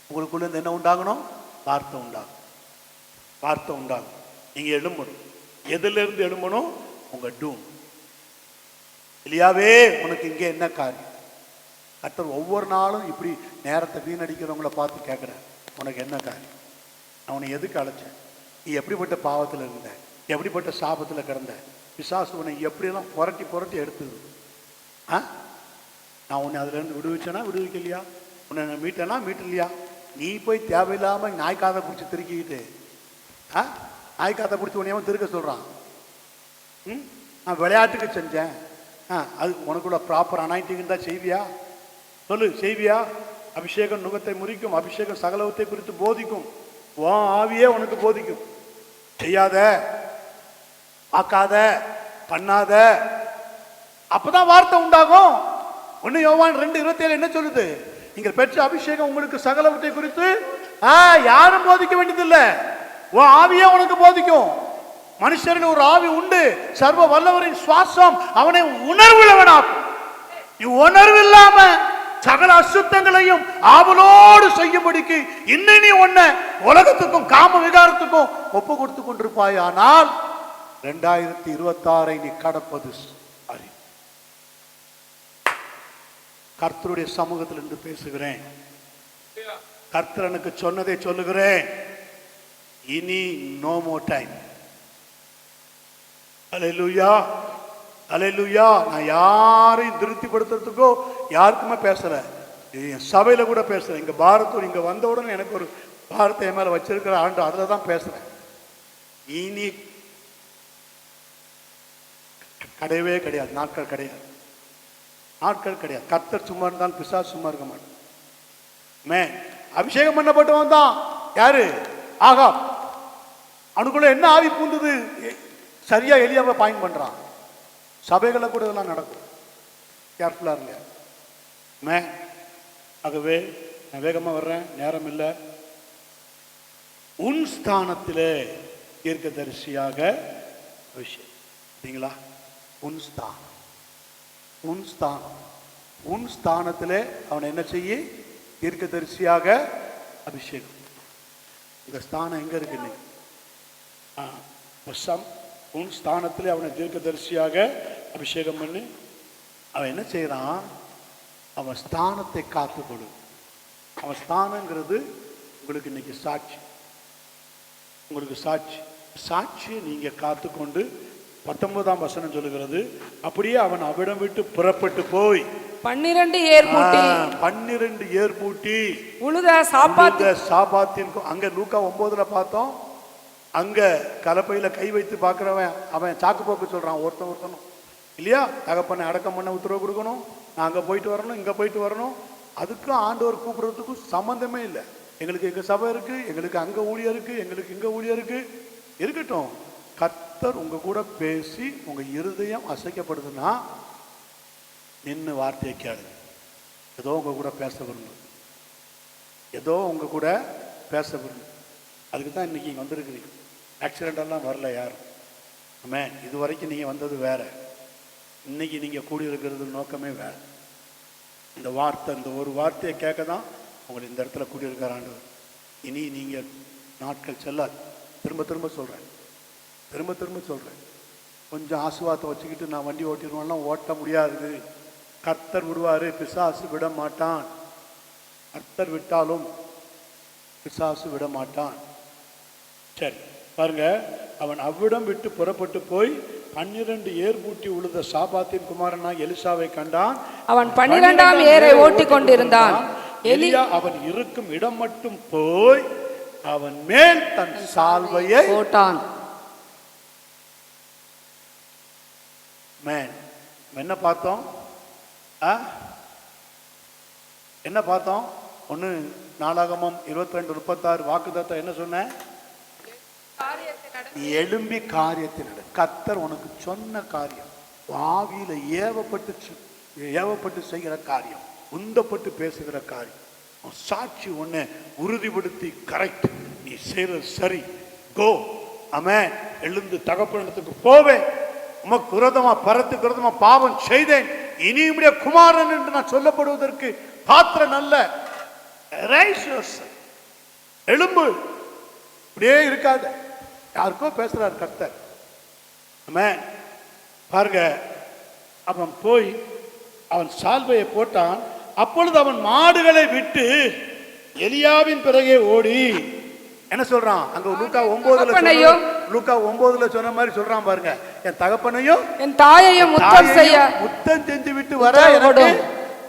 A: உங்களுக்குள்ள இருந்து என்ன உண்டாகணும்? வார்த்தை உண்டாகும். நீங்க எழும்பணும். எதுல இருந்து எழும்பணும்? உங்க டூம். இல்லையாவே உனக்கு இங்கே என்ன காரியம்? கர்த்தர் ஒவ்வொரு நாளும் இப்படி நேரத்தை வீணடிக்கிறவங்கள பார்த்து கேட்குறேன், உனக்கு என்ன காரியம்? நான் உன்னை எதுக்கு அழைச்சேன்? நீ எப்படிப்பட்ட பாவத்தில் இருந்த? எப்படிப்பட்ட சாபத்தில் கிடந்த? பிசாசு உன்னை எப்படியெல்லாம் புரட்டி எடுத்தது? நான் உன்னை அதுலேருந்து விடுவிச்சேனா விடுவிக்கலையா? உன்னை நான் மீட்டலையா? நீ போய் தேவையில்லாமல் நாய்க்காதை பிடிச்சி திருக்கிக்கிட்டு நாய்க்காதை பிடிச்சி உன்னையவன் திருக்க சொல்கிறான்.
C: நான் விளையாட்டுக்கு செஞ்சேன். அது உனக்குள்ள ப்ராப்பர் அனாயிண்டிங் தான் செய்வியா? சொல்லு, செய்வியா? அபிஷேகம் நுகத்தை முறிக்கும், அபிஷேகம் சகலவத்தை குறித்து போதிக்கும், ஆவியே உனக்கு போதிக்கும். செய்யாத, பார்க்காத, பண்ணாத, அப்பதான் வார்த்தை உண்டாகும். 1 யோவான் 2:27 என்ன சொல்லுது? நீங்கள் பெற்ற அபிஷேகம் உங்களுக்கு சகலவற்றை குறித்து யாரும் போதிக்க வேண்டியதில்லை, ஆவியே உனக்கு போதிக்கும். மனுஷரின் ஒரு ஆவி உண்டு, சர்வ வல்லவரின் சுவாசம் அவனை உணர்வுள்ளவனாக்கும். உணர்வு இல்லாம சகல அசுத்தங்களையும் ஆவலோடு செய்யும்படிக்கு இன்னும் நீ உன்னை உலகத்துக்கும் காம விகாரத்துக்கும் ஒப்பு கொடுத்து கொண்டிருப்பாய். ஆனால் 2026 நீ கடப்பது அறி. கர்த்தருடைய சமூகத்தில் இருந்து பேசுகிறேன். கர்த்தரனுக்கு சொன்னதை சொல்லுகிறேன். இனி நோ மோர் டைம். அல்லேலூயா, அல்லேலூயா. நான் யாரையும் திருப்திப்படுத்துறதுக்கோ யாருக்குமே பேசல. என் சபையில கூட பேசுறேன். இங்க பாரத்தூர் இங்க வந்த உடனே எனக்கு ஒரு பாரத்தை என் மேல வச்சிருக்கிற ஆண்டு, அதுல தான் பேசுறேன். இனி கிடையவே கிடையாது, நாட்கள் கிடையாது, நாட்கள் கிடையாது. கர்த்தர் சும்மா இருந்தாலும் பிசாசு சும்மா இருக்க மாட்டேன். அபிஷேகம் பண்ணப்பட்டவன் தான் யாரு? ஆகாப். அவனுக்குள்ள என்ன ஆவி பூந்தது? சரியா எலியாவை பாயிண்ட் பண்றான். சபைகளை கூட இதெல்லாம் நடக்கும். கேர்ஃபுல்லா இருங்க. ஆகவே நான் வேகமா வர்றேன், நேரம் இல்லை. உன் ஸ்தானத்திலே தீர்க்கதரிசியாக விஷயம் சரிங்களா? உன் ஸ்தானம், உன் ஸ்தானம், உன் ஸ்தானத்திலே அவனை என்ன செய்ய? தீர்க்கதரிசியாக அபிஷேகம். இந்த ஸ்தானம் எங்க இருக்கு இன்னைக்கு? உன் ஸ்தானத்திலே அவனை தீர்க்கதரிசியாக அபிஷேகம் பண்ணி அவன் என்ன செய்யறான்? அவன் ஸ்தானத்தை காத்துக்கொடு. அவன் ஸ்தானங்கிறது உங்களுக்கு இன்னைக்கு சாட்சி, உங்களுக்கு சாட்சி. சாட்சியை நீங்க காத்துக்கொண்டு 19ஆம் வசனம் சொல்லுகிறது, அப்படியே அவன் அவிடம் விட்டு புறப்பட்டு போய்
B: 12 ஏர் பூட்டி உழுத
C: சாபாத்தின் அங்க லூக்கா 9ல பார்த்தோம். அங்க கலப்பையில கை வைத்து பார்க்கிறவன் அவன் சாக்கு போக்கு சொல்றான். ஒருத்தனும் இல்லையா? தகப்பனை அடக்கம் பண்ண உத்தரவு கொடுக்கணும், நான் அங்க போயிட்டு வரணும், இங்க போயிட்டு வரணும். அதுக்கும் ஆண்டவர் கூப்பிடுறதுக்கும் சம்பந்தமே இல்லை. எங்களுக்கு எங்க சபை இருக்கு, எங்களுக்கு அங்க ஊழியம் இருக்கு, எங்களுக்கு இங்க ஊழியம் இருக்கு. இருக்கட்டும், கர்த்தர் உங்க கூட பேசி உங்க இருதயம் அசைக்கப்படுதுன்னா நின்று வார்த்தையை கேளு. ஏதோ உங்க கூட பேச விரும்புது, ஏதோ உங்க கூட பேச விரும்புது. அதுக்கு தான் இன்னைக்கு இங்கே வந்திருக்கிறீங்க. ஆக்சிடென்டெல்லாம் வரல யாரும். ஆமாம், இது வரைக்கும் நீங்கள் வந்தது வேற, இன்னைக்கு நீங்கள் கூடியிருக்கிறது நோக்கமே வேற. இந்த வார்த்தை, இந்த ஒரு வார்த்தையை கேட்க தான் உங்களை இந்த இடத்துல கூடியிருக்கிற ஆண்டவர். இனி நீங்கள் நாட்கள் செல்லாது. திரும்ப திரும்ப சொல்கிறேன், திரும்ப திரும்ப சொல்கிறேன். கொஞ்சம் ஆசுவாத்தை வச்சுக்கிட்டு நான் வண்டி ஓட்டிடுவேன்லாம் ஓட்ட முடியாது. கர்த்தர் விடுவார், பிசாசு விட மாட்டான். கர்த்தர் விட்டாலும் பிசாசு விட மாட்டான். சரி பாருங்க, அவன் அவ்விடம் விட்டு புறப்பட்டு போய் 12 ஏர் பூட்டி உழுத சாபாத்தின் குமாரனா எலிசாவை கண்டான்.
B: அவன் 12ஆம் ஏரை ஓட்டி கொண்டிருந்தான்.
C: எலியா அவன் இருக்கும் இடம் மட்டும் போய் அவன் மேல் தன் சால்வையை
B: போட்டான்.
C: என்ன பார்த்தோம்? என்ன பார்த்தோம்? 1 நாளாகமம் 22:36 வாக்குத்தத்தம் என்ன சொன்ன? எழும்பி காரியத்தை நட. கர்த்தர் உனக்கு சொன்ன காரியம், ஆவியில ஏவப்பட்டு செய்கிற காரியம், உந்தப்பட்டு பேசுகிற காரியம், சாட்சி ஒண்ணு உறுதிப்படுத்தி கரெக்ட், நீ செய்யறது சரி, கோ. ஆமென். எழுந்து தகப்பனிடத்துக்கு போவேன், உமக்கு விரோதமா பரத்துக்கு விரோதமா பாவம் செய்தேன், இனி உம்முடைய குமாரன் என்று நான் சொல்லப்படுவதற்கு பாத்திரம் அல்ல. எழும்பு, இப்படியே இருக்காத. யாருக்கோ பேசுறாரு கர்த்தர். ஆமென். பாருங்க, அவன் போய் அவன் சால்வையை போட்டான். அப்பொழுது அவன் மாடுகளை விட்டு எலியாவின் பிறகே ஓடி என்ன சொல்றான்? அங்க லூக்கா 9ல சொன்ன மாதிரி சொல்றான் பாருங்க. என் தகப்பனையும்
B: என் தாயையும்
C: முத்தம் செஞ்சு விட்டு வர,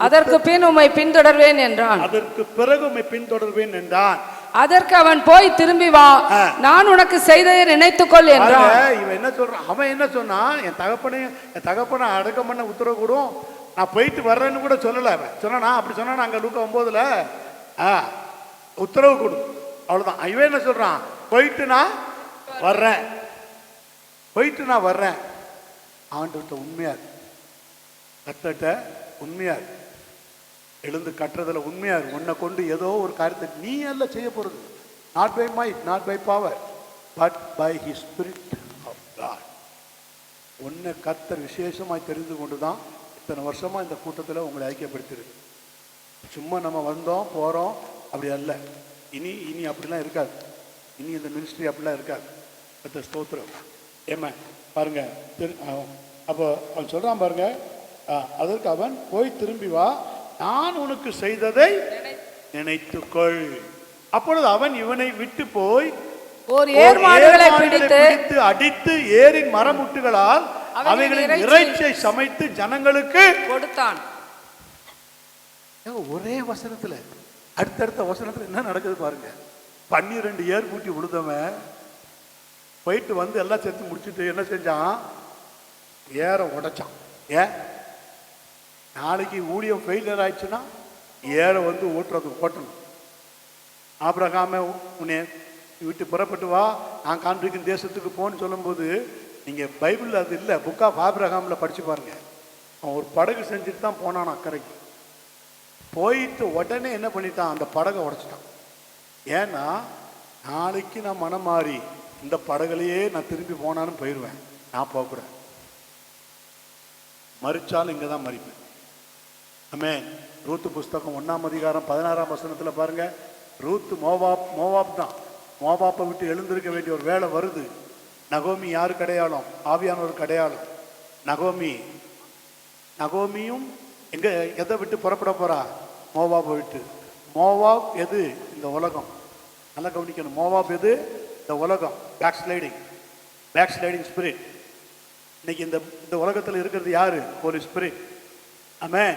B: அதற்கு பின் உம்மை பின்தொடர்வேன் என்றான்.
C: அதற்கு பிறகு உம்மை பின்தொடர்வேன் என்றான்.
B: அதற்கு அவன் போய் திரும்பி வா, நான் உனக்கு செய்ததை நினைத்துக்கொள் என்றான்.
C: இவன் என்ன சொல்றான்? அவன் என்ன சொன்னான்? என் தகப்பனை அடக்கம் பண்ண உத்தரவு கூடும், நான் போயிட்டு வர்றேன்னு கூட சொல்லல. அவன் சொன்னானா? அப்படி சொன்னானா? அங்க லூக்கா 9ல உத்தரவு கொடு, அவ்வளவுதான். இவன் என்ன சொல்றான்? போயிட்டு நான் வர்றேன், போயிட்டு நான் வர்றேன். ஆண்டவர்கிட்ட உண்மையா இருக்கு, கர்த்தர்கிட்ட உண்மையா இருக்கு, எழுந்து கட்டுறதுல உண்மையா இருக்கு. உன்னை கொண்டு ஏதோ ஒரு காரியத்தை நீ அல்ல செய்ய போறது. Not by might, not by power, but by his spirit of God. உன்னை கர்த்தர் விசேஷமாய் தெரிந்து கொண்டு தான் இத்தனை வருஷமா இந்த கூட்டத்தில் உங்களை ஐக்கியப்படுத்திருக்கு. சும்மா நம்ம வந்தோம் போறோம் அப்படி அல்ல. இனி அப்படிலாம் இருக்காது. இனி இந்த மினிஸ்ட்ரி அப்படிலாம் இருக்காது. கர்த்தர் ஸ்தோத்திரம். ஏமா பாருங்க, அப்போ அவன் சொல்றான் பாருங்க, அதற்கு அவன் போய் திரும்பி வா, நான் உனக்கு செய்ததை நினைத்துக்கொள். அப்பொழுது அவன் இவனை விட்டு போய்
B: ஒரு ஏர் மாடுகளை பிடித்து
C: அடித்து ஏரின் மரமுட்டுகளால் அவைகளின் இறைச்சியை சமைத்து ஜனங்களுக்கு
B: கொடுத்தான்.
C: ஒரே வசனத்துல அடுத்தடுத்த வசனத்துல என்ன நடக்குது பாருங்க. 12 ஏர் பூட்டி விழுந்தவன் போயிட்டு வந்து எல்லாம் சேர்த்து முடிச்சுட்டு என்ன செஞ்சான்? ஏற உடைச்சான். ஏன்? நாளைக்கு ஊழியம் ஃபெயிலியர் ஆயிடுச்சுன்னா ஏற வந்து ஓட்டணும். ஆபிரகாம உன்னை விட்டு புறப்பட்டு வா, நான் காண்பிக்கும் தேசத்துக்கு போன்னு சொல்லும்போது நீங்க பைபிள்ல அது இல்லை, புக் ஆஃப் ஆபிரகாம்ல படிச்சு பாருங்க. அவன் ஒரு படகு செஞ்சுட்டு தான் போனான் அக்கறைக்கு. போயிட்டு உடனே என்ன பண்ணிட்டான்? அந்த படகை உடைச்சிட்டான். ஏன்னா நாளைக்கு நான் மனம் மாறி இந்த படகுலையே நான் திரும்பி போனாலும் போயிடுவேன், நான் போகக்கூடாது. மறிச்சாலும் இங்கே தான் மறிப்பேன். ஆமென். ரூத்து புஸ்தகம் 1ஆம் அதிகாரம் 16ஆம் வசனத்தில் பாருங்க. ரூத்து மோவாப் தான். மோவாப்பை விட்டு எழுந்திருக்க வேண்டிய ஒரு வேலை வருது. நகோமி யாருக்கு அடையாளம்? ஆவியானவருக்கு அடையாளம். நகோமியும் எதை விட்டு புறப்பட போறா? மோவாப்பை விட்டு. மோவாப் எது? இந்த உலகம். நல்லா கவனிக்கணும். மோவாப் எது? இந்த உலகம். Backsliding spirit. இன்னைக்கு இந்த உலகத்தில் இருக்கிறது யாரு? Holy spirit. Amen.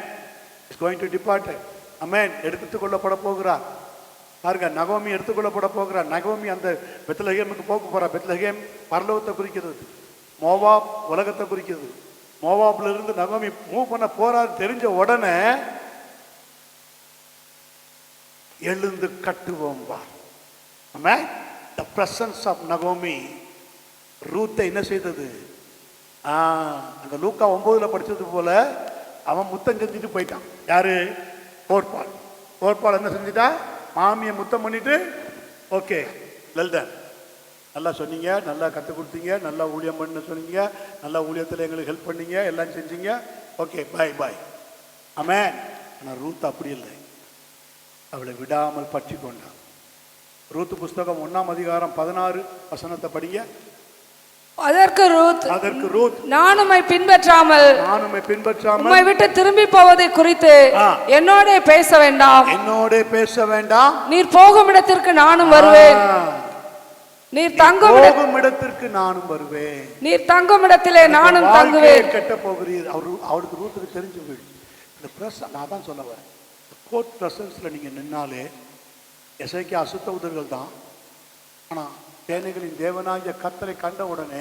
C: Is going to depart. Amen. எடுத்துக்கொள்ளப்பட போகிறார். பாருங்க, நகோமி எடுத்துக்கொள்ளப்பட போகிறார். நகோமி அந்த பெத்லகேமுக்கு போக போறா. பெத்லகேம் பரலோகத்தை குறிக்கிறது, மோவாப் உலகத்தை குறிக்கிறது. மோவாப்ல இருந்து நகோமி மூவ் பண்ண போறாரு தெரிஞ்ச உடனே எழுந்து கட்டுவோம் வா. ஆமென். The presence of Naomi ரூத்தை என்ன செய்தது? அங்க லூக்கா 9ல படிச்சது போல அவன் முத்தம் செஞ்சுட்டு போயிட்டான். யாரு? ஓர்பால் என்ன செஞ்சுட்டா? மாமியை முத்தம் பண்ணிட்டு, ஓகே வெல்டன், நல்லா சொன்னீங்க, நல்லா கற்றுக் கொடுத்தீங்க, நல்லா ஊழியம் பண்ண சொன்னீங்க, நல்லா ஊழியத்தில் எங்களுக்கு ஹெல்ப் பண்ணீங்க, எல்லாம் செஞ்சீங்க, ஓகே பாய். ஆமென். ஆனால் ரூத் அப்படி இல்லை, அவளை விடாமல் பற்றி கொண்டான். ரூத் புஸ்தகம் 1ஆம் அதிகாரம் 16 வசனத்தை படிங்க.
B: அதற்கு ரூத் நான் உம்மை பின்பற்றாமல் உம்மை விட்டு திரும்பி போவதை குறித்து என்னோட பேச வேண்டாம். நீர் போகும் இடத்திற்கு நானும் வருவேன். நீர் தங்கும் இடத்திலே நானும் தங்குவேன்.
C: கட்ட போகிறீர். அவருக்கு ரூத்துக்கு தெரிஞ்சு போயிடுச்சு. இந்த பிரஸ் நான் தான் சொல்ல வரேன். கோர்ட் பிரசன்ஸ்ல நீங்க நின்னாலே எசேக்கியா அசுத்த உதர்கள் தான். ஆனால் சேனைகளின் தேவனாகிய கர்த்தரை கண்ட உடனே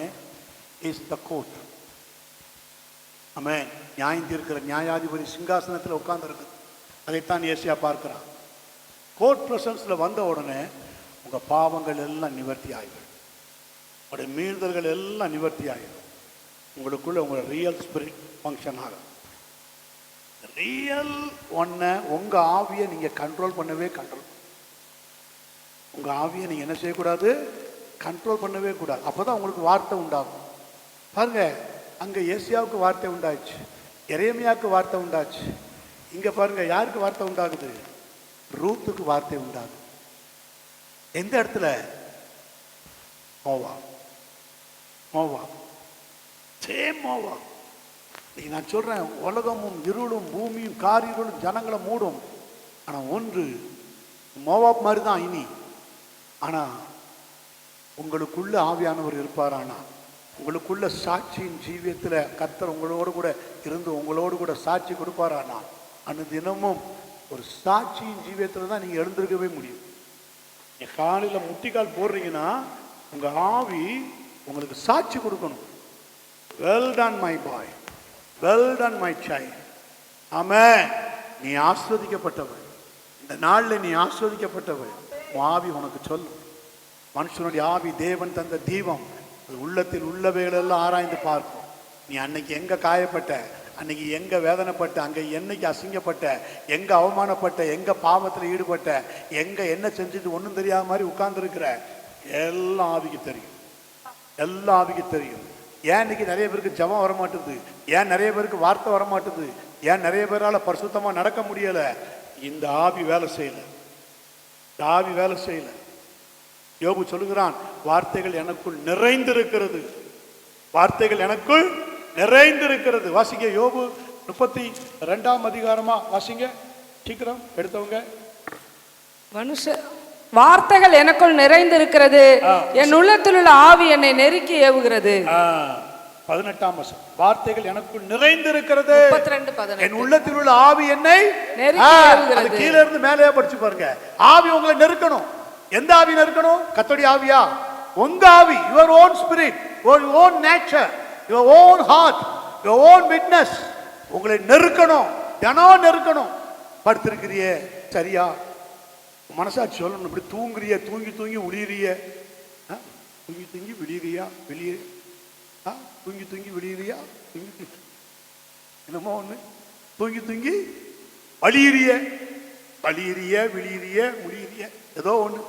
C: இஸ் த கோர்ட். ஆமென். நியாயம் தீர்க்கிற நியாயாதிபதி சிங்காசனத்தில் உட்கார்ந்து இருக்குது. அதைத்தான் ஏசியா பார்க்கிறான். கோர்ட் பிரசன்ஸ்ல வந்த உடனே உங்க பாவங்கள் எல்லாம் நிவர்த்தி ஆகிடும், உங்களுடைய மீறுதல்கள் எல்லாம் நிவர்த்தி ஆகிடும். உங்களுக்குள்ள உங்களோட ரியல் ஸ்பிரிட் ஃபங்க்ஷன் ஆகும். ரியல் ஒன்ன உங்க ஆவியை நீங்க கண்ட்ரோல் பண்ணவே உங்க ஆவியை நீங்க என்ன செய்யக்கூடாது? கண்ட்ரோல் பண்ணவே கூடாது. அப்பதான் உங்களுக்கு வார்த்தை உண்டாகும். பாருங்க, அங்க ஏசியாவுக்கு வார்த்தை உண்டாச்சு, எரேமியாவுக்கு வார்த்தை உண்டாச்சு. இங்க பாருங்க யாருக்கு வார்த்தை உண்டாகுது? ரூத்துக்கு வார்த்தை உண்டாகுது. எந்த இடத்துல? மோவாப். Same Moab. நான் சொல்றேன், உலகமும் இருளும் பூமியும் காரிருளும் ஜனங்களை மூடும். ஆனா ஒன்று மோவாப் மாதிரி தான் இனி. ஆனா உங்களுக்குள்ள ஆவியானவர் இருப்பார். ஆனா உங்களுக்குள்ள சாட்சியின் ஜீவியத்துல கர்த்தர் உங்களோடு கூட இருந்து உங்களோடு கூட சாட்சி கொடுப்பார். ஆனா அந்த தினமும் ஒரு சாட்சியின் ஜீவியத்துல தான் நீங்க எழுந்திருக்கவே முடியும். நீ காலையில் முட்டிக்கால் போடுறீங்கன்னா உங்க ஆவி உங்களுக்கு சாட்சி கொடுக்கணும். Well done my boy, well done my child. Amen. நீ ஆஸ்வதிக்கப்பட்டவள், இந்த நாளில் நீ ஆஸ்வதிக்கப்பட்டவள். உன் ஆவி உனக்கு சொல்லும். மனுஷனுடைய ஆவி தேவன் தந்த தீபம், அது உள்ளத்தில் உள்ளவைகளெல்லாம் ஆராய்ந்து பார்க்கும். நீ அன்னைக்கு எங்க காயப்பட்ட, அன்னைக்கு எங்க வேதனைப்பட்ட, அங்க என்னைக்கு அசிங்கப்பட்ட, எங்க அவமானப்பட்ட, எங்க பாவத்தில் ஈடுபட்ட, எங்க என்ன செஞ்சுட்டு ஒன்றும் தெரியாத மாதிரி உட்கார்ந்துருக்கிற, எல்லாம் ஆவிக்கு தெரியும். எல்லாம் ஆவிக்கு தெரியும். ஏன் இன்னைக்கு நிறைய பேருக்கு ஜெபம் வரமாட்டுது, ஏன் நிறைய பேருக்கு வார்த்தை வரமாட்டுது, ஏன் நிறைய பேரால் பரிசுத்தமா நடக்க முடியல? இந்த ஆவி வேலை செய்யல, இந்த ஆவி வேலை செய்யல. யோபு சொல்லுகிறான், வார்த்தைகள் எனக்குள் நிறைந்திருக்கிறது, வார்த்தைகள் எனக்குள் நிறைந்திருக்கிறது. வாசிங்க யோபு 32ஆம் அதிகாரமா வாசிங்க, சீக்கிரம் எடுத்தவங்க.
B: வார்த்தைகள் எனக்குள் நிறைந்திருக்கிறது, என் உள்ளத்தில் உள்ள ஆவி என்னை நெருக்கி ஏவுகிறது.
C: 18ஆம் வசனம், வார்த்தைகள் எனக்குள் நிறைந்திருக்கிறது,
B: 32:18.
C: என் உள்ளத்தில் உள்ள ஆவி என்னை
B: நெருக்கி ஏவுகிறது.
C: கீழே இருந்து மேலே படிச்சு பாருங்க. ஆவி உங்களை நெருக்கணும். எந்த ஆவி நெருக்கணும்? கர்த்தருடைய ஆவியா? உங்க ஆவி, your own spirit, your own nature, your own heart, your own witness உங்களை நெருக்கணும், தினம் நெருக்கணும். படுத்திருக்கிறியே சரியா? மனசாட்சி சொல்லணும். இப்படி தூங்குறிய, தூங்கி தூங்கி விழியிறிய, தூங்கி தூங்கி விழியிறியா, வெளியே தூங்கி தூங்கி விழியிறியா, தூங்கி என்னமோ ஒண்ணு தூங்கி தூங்கி வழியிறிய, வழியிறிய, விழியிறிய, முடியிறிய, ஏதோ ஒண்ணு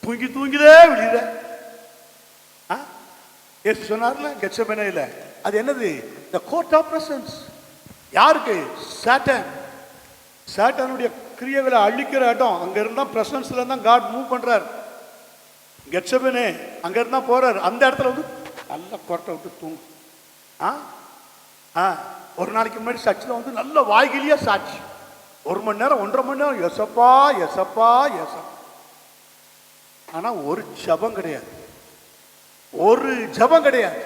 C: தூங்கி தூங்கிதே விழியிற. ஏசு சொன்னார்ல கெத்செமனேல, அது என்னது? the court of presence. யாருக்கு? சாட்டன். சாட்டனுடைய கிரியைகளை அழிக்கிற இடம் அங்க இருந்தா, பிரசன்ஸ்ல இருந்தா காட் மூவ் பண்றார். கெத்செமனே அங்க இருந்தா போறார். அந்த இடத்துல வந்து நல்ல கொரட்டை விட்டு தூங்கு. ஒரு நாளைக்கு முன்னாடி சர்ச்சில் வந்து நல்ல வாய்கிலியா சாட்சி, 1 மணி நேரம் 1.5 மணி நேரம் எசப்பா எசப்பா எசப்பா. ஆனா ஒரு ஜெபம் கிடையாது, ஒரு ஜெபம் கிடையாது,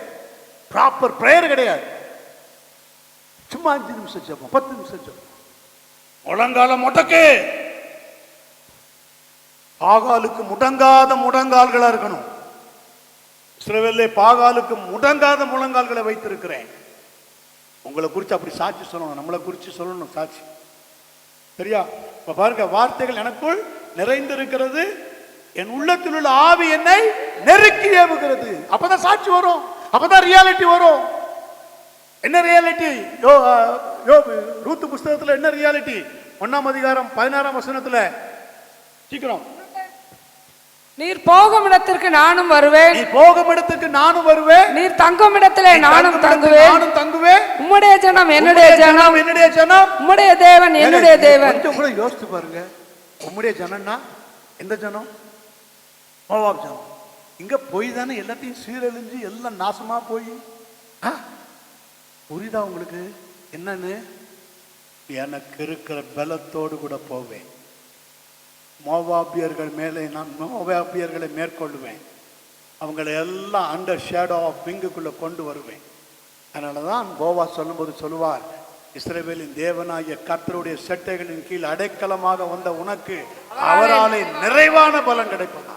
C: ப்ராப்பர் பிரேயர் கிடையாது. சும்மா 5 நிமிஷம் ஜெபம், 10 நிமிஷம் ஜெபம். முழங்கால முடக்கு, பாகாலுக்கு முடங்காத முழங்கால்களா இருக்கணும். இஸ்ரவேலிலே பாகாலுக்கு முடங்காத முழங்கால்களை வைத்திருக்கிறேன். உங்களை குறித்து அப்படி சாட்சி சொல்லணும், நம்மளை குறித்து சொல்லணும் சாட்சி. சரியா? இப்ப பாருங்க, வார்த்தைகள் எனக்குள் நிறைந்திருக்கிறது, என் உள்ளத்தில் உள்ள ஆவி என்னை நெருக்கி ஏவுகிறது. அப்பதான் சாட்சி வரும், அப்பதான் ரியாலிட்டி வரும். என்ன ரியாலிட்டி? ரூத்து புஸ்தகத்துல என்ன ரியாலிட்டி? 1ஆம் அதிகாரம் 16ஆம் வசனத்துல, சீக்கிரம்.
B: நீர் போகும் இடத்திற்கு நானும் வருவேன்,
C: நீ போகும் இடத்துக்கு நானும் வருவேன்,
B: நீர் தங்கும் இடத்திலே நானும் தங்குவேன், உம்முடைய ஜனம் என்னுடைய ஜனம்,
C: என்னுடைய ஜனம்
B: உம்முடைய தேவன் என்னுடைய தேவன்.
C: கொஞ்சம் கூட யோசித்து பாருங்க, உம்முடைய ஜனம்னா எந்த ஜனம்? மோவாப் ஜனம். இங்க போய் தானே எல்லாத்தையும் சீரழிஞ்சு எல்லாம் நாசமா போய். புரியுதா உங்களுக்கு என்னன்னு? எனக்கு இருக்கிற பலத்தோடு கூட போவேன், மோவாபியர்கள் மேலே நான் மோவாபியர்களை மேற்கொள்ளுவேன், அவங்களை எல்லாம் அண்டர் ஷேடோ ஆஃப் விங்குக்குள்ள கொண்டு வருவேன். அதனாலதான் போவா சொல்லும்போது சொல்லுவார், இஸ்ரவேலின் தேவனாகிய கர்த்தருடைய செட்டைகளின் கீழ் அடைக்கலமாக வந்த உனக்கு அவராலே நிறைவான பலன் கிடைப்பதா.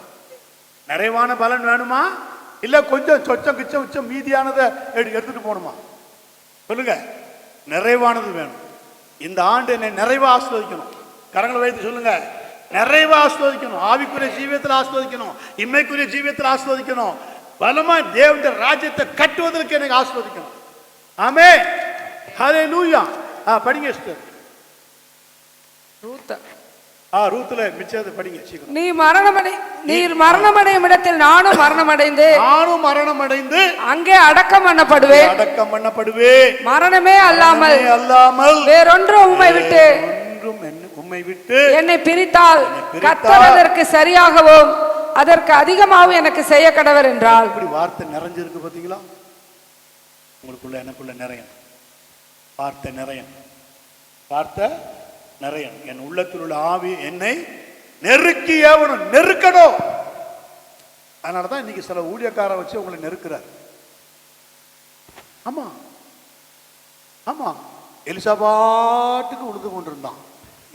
C: நிறைவான பலன் வேணுமா? இல்ல கொஞ்சம் சொச்சம் கிச்சம் உச்சம் மீதியானதை எடுத்துட்டு போகணுமா? சொல்லுங்க. நிறைவானது வேணும். இந்த ஆண்டு என்னை நிறைவா ஆஸ்வதிக்கணும். கரங்களை வைத்து சொல்லுங்க, நிறைவா ஆஸ்வதிக்கணும். ஆவிக்குரிய ஜீவியத்தில் ஆஸ்வதிக்கணும், இம்மைக்குரிய ஜீவியத்தில் ஆஸ்வதிக்கணும். பலமா தேவனுடைய ராஜ்யத்தை கட்டுவதற்கு எனக்கு ஆஸ்வதிக்கணும். ஆமென், ஹல்லேலூயா. படிங்க சிஸ்டர். ரூத்துல மிச்சத்தை படிங்க சீக்கிரம்.
B: நீர் மரணமடையும் இடத்தில் நானும் மரணமடைந்து
C: அங்கே
B: அடக்கம் பண்ணப்படுவேன். மரணமே அல்லாமல் வேறொன்றும் உம்மை விட்டு என்னை பிரித்தால் கர்த்தர் அதற்கு சரியாகவும் அதற்கு அதிகமாகவும் எனக்கு செய்ய கடவர் என்றால்.
C: இப்படி வார்த்தை நிறைஞ்சிருக்கு பாத்தீங்களா? உங்களுக்குள்ள எனக்குள்ள நிறைய வார்த்தை, வார்த்தை நிறைய. என் உள்ளத்தில் உள்ள ஆவி என்னை நெருக்கி ஏவணும், நெருக்கணும். அதனாலதான் இன்னைக்கு சில ஊழியக்கார வச்சு உங்களை நெருக்கிறார். ஆமா ஆமா, எலிசா பாட்டுக்கு உழுது கொண்டிருந்தான்.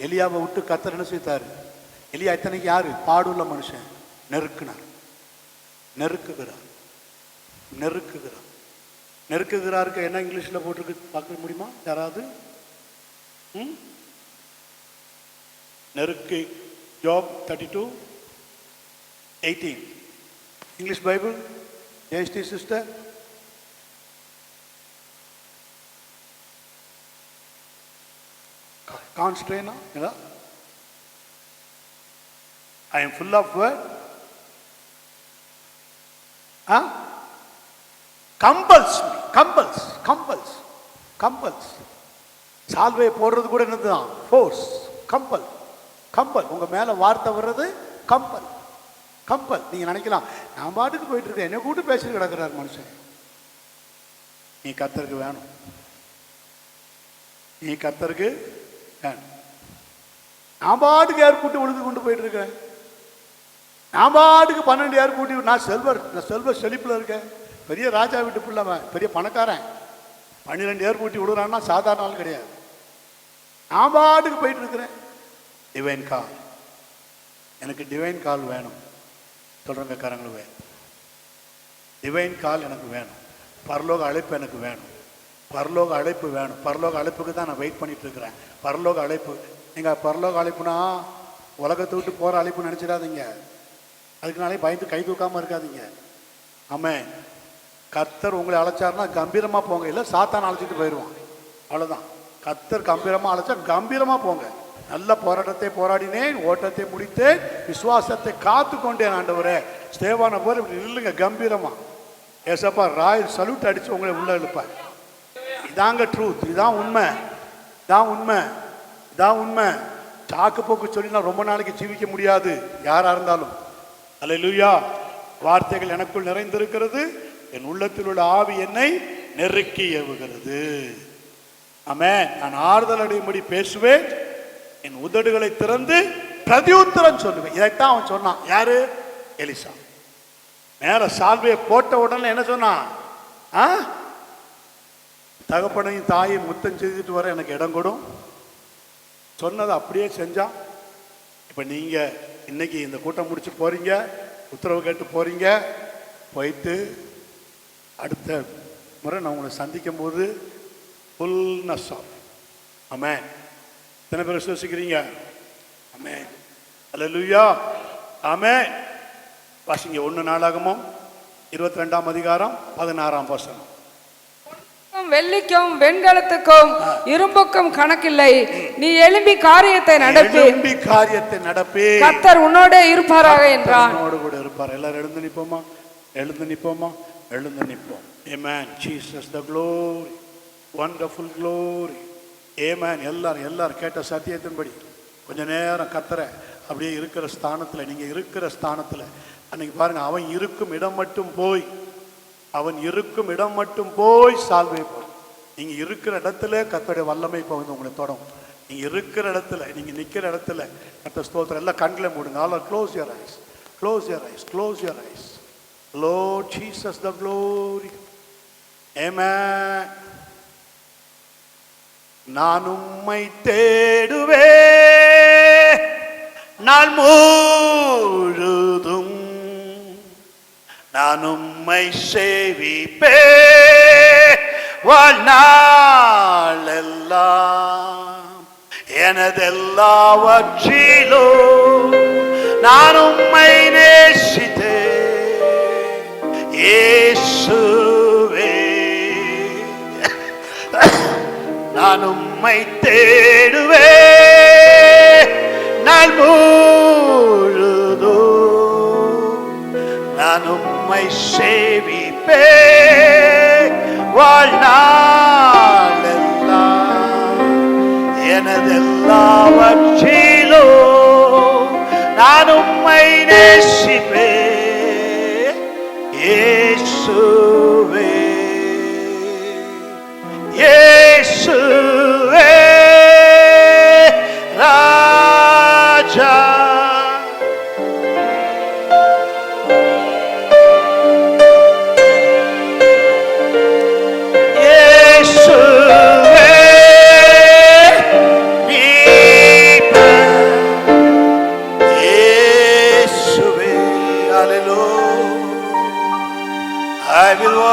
C: எலியாவை விட்டு கர்த்தர் என்ன செய்தாரு? எலியா இத்தனைக்கு யாரு? பாடுள்ள மனுஷன். நெருக்குனார், நெருக்குகிறார், நெருக்குகிறார். நெருக்குகிறாருக்கு என்ன இங்கிலீஷ்ல போட்டிருக்கு பார்க்க முடியுமா யாராவது? நெருக்கு. Job 32:18 English Bible. ஏஸ்டி சிஸ்டர். கான்ஸ்ட்ரெயினா? I am full of word. Compels me. Compels. சால்வை போடுறது கூட என்னதுதான்? ஃபோர்ஸ். கம்பல். உங்க மேல வார்த்தை வர்றது கம்பல். நீங்க நினைக்கலாம் நான் பாட்டுக்கு போயிட்டு இருக்கேன், என்ன கூட்டு பேசிட்டு கிடக்கிறார் மனுஷன். நீ கர்த்தருக்கு வேணும். நான் பாட்டுக்கு ஏர் கூட்டி உழுது கொண்டு போயிட்டு இருக்கேன். நான் பாட்டுக்கு 12 ஏர் கூட்டி. நான் செல்வ செழிப்புல இருக்கேன். பெரிய ராஜா வீட்டு பிள்ளை, பெரிய பணக்காரன். 12 ஏர் கூட்டி விடுறான்னா சாதாரண ஆள் கிடையாது. நான் பாட்டுக்கு போயிட்டு இருக்கிறேன். டிவைன் கால். எனக்கு டிவைன் கால் வேணும். சொல்றங்க காரங்களும் வேணும். டிவைன் கால் எனக்கு வேணும். பரலோக அழைப்பு எனக்கு வேணும். பரலோக அழைப்புக்கு தான் நான் வெயிட் பண்ணிட்டு இருக்கிறேன். பரலோக அழைப்பு. நீங்க பரலோக அழைப்புனா உலகத்தை விட்டு போற அழைப்பு நினைச்சிடாதீங்க. அதுக்குனாலே பயந்து கை தூக்காம இருக்காதீங்க. ஆமென். கர்த்தர் உங்களை அழைச்சாருன்னா கம்பீரமா போங்க, இல்லை சாத்தான் அழைச்சிட்டு போயிடுவான். அவ்வளவுதான். கர்த்தர் கம்பீரமா அழைச்சா கம்பீரமா போங்க. நல்ல போராட்டத்தை போராடினேன், ஓட்டத்தை முடித்தேன், விசுவாசத்தை காத்து கொண்டேன் ஆண்டவரே. ஸ்தேவானை போல இப்படி நில்லுங்க கம்பீரமா. ஏசப்பா ராயல் சல்யூட் அடிச்சு உங்களை உள்ள இழுப்பார். இதாங்க ட்ரூத். இதான் உண்மை. சாக்கு போக்கு சொல்லினா ரொம்ப நாளைக்கு ஜீவிக்க முடியாது யாரா இருந்தாலும். அல்லேலூயா. வார்த்தைகள் எனக்குள் நிறைந்திருக்கிறது, என் உள்ளத்தில் உள்ள ஆவி என்னை நெருக்கி ஏவுகிறது. ஆமென். நான் ஆறுதல் அடையும்படி பேசுவேன், என் உதடுகளை திறந்து பிரதியுத்தரம் சொல்லுவேன். இதைத்தான் அவன் சொன்னான். யாரு? எலிசா. மேல சால்வையை போட்ட உடனே என்ன சொன்னான்? தகப்பனையும் தாயும் முத்தம் செய்துட்டு வர எனக்கு இடம் கொடும். சொன்னதை அப்படியே செஞ்சான். இப்ப நீங்க இன்னைக்கு இந்த கூட்டம் முடிச்சு போறீங்க, உத்தரவு கேட்டு போறீங்க. போயிட்டு அடுத்த முறை நான் உங்களை சந்திக்கும் போது ஃபுல்னஸ் ஆஃப். ஆமென். எத்தனை பேர் விசுவாசிக்கிறீங்க? ஆமென். அல்லேலூயா. ஆமென். வாசிங்க 1 நாளாகமம் 22ஆம் அதிகாரம் 16ஆம் வசனம்.
B: வெள்ளிக்கும் வெண்கலத்துக்கும் இரும்புக்கும் கணக்கில்லை. நீ எழும்பி காரியத்தை நடப்பி, கர்த்தர் உன்னோட இருப்பாராக என்றான்.
C: உன்னோடு கூட இருப்பார். எல்லாரும் எழுந்து நிப்போமா? Amen. Jesus the glory, wonderful glory. Amen. எல்லாரும் கேட்ட சத்தியத்தின்படி கொஞ்ச நேரம் கர்த்தரை அப்படியே இருக்கிற ஸ்தானத்துல, நீங்க இருக்கிற ஸ்தானத்துல அன்னைக்கு பாருங்க, அவன் இருக்கும் இடம் மட்டும் போய் சால்வை போடும். நீங்க இருக்கிற இடத்துல கர்த்தருடைய வல்லமை இப்போ வந்து உங்களை தொடும். நீங்க இருக்கிற இடத்துல, நீங்க நிக்கிற இடத்துல கர்த்தர் ஸ்தோத்திரம். எல்லாம் கண்களை மூடுங்க. All close your eyes. Lord Jesus the glory. Amen. நான் உம்மை தேடுவே நாள் முழுதும், நான் உம்மை சேவிப்பே வாழ்நாளெல்லாம். எனதெல்லாவற்றிலும் நான் உம்மை நேசித்தே இயேசுவே. நான் உம்மை தேடுவே நாள் முழுதும், நான் உம்மை சேவிப்பே வாழ்நாளெல்லாம். எனதெல்லாவற்றிலும் நான் உம்மை நேசிப்பே இயேசுவே. இயேசுவே ராஜா.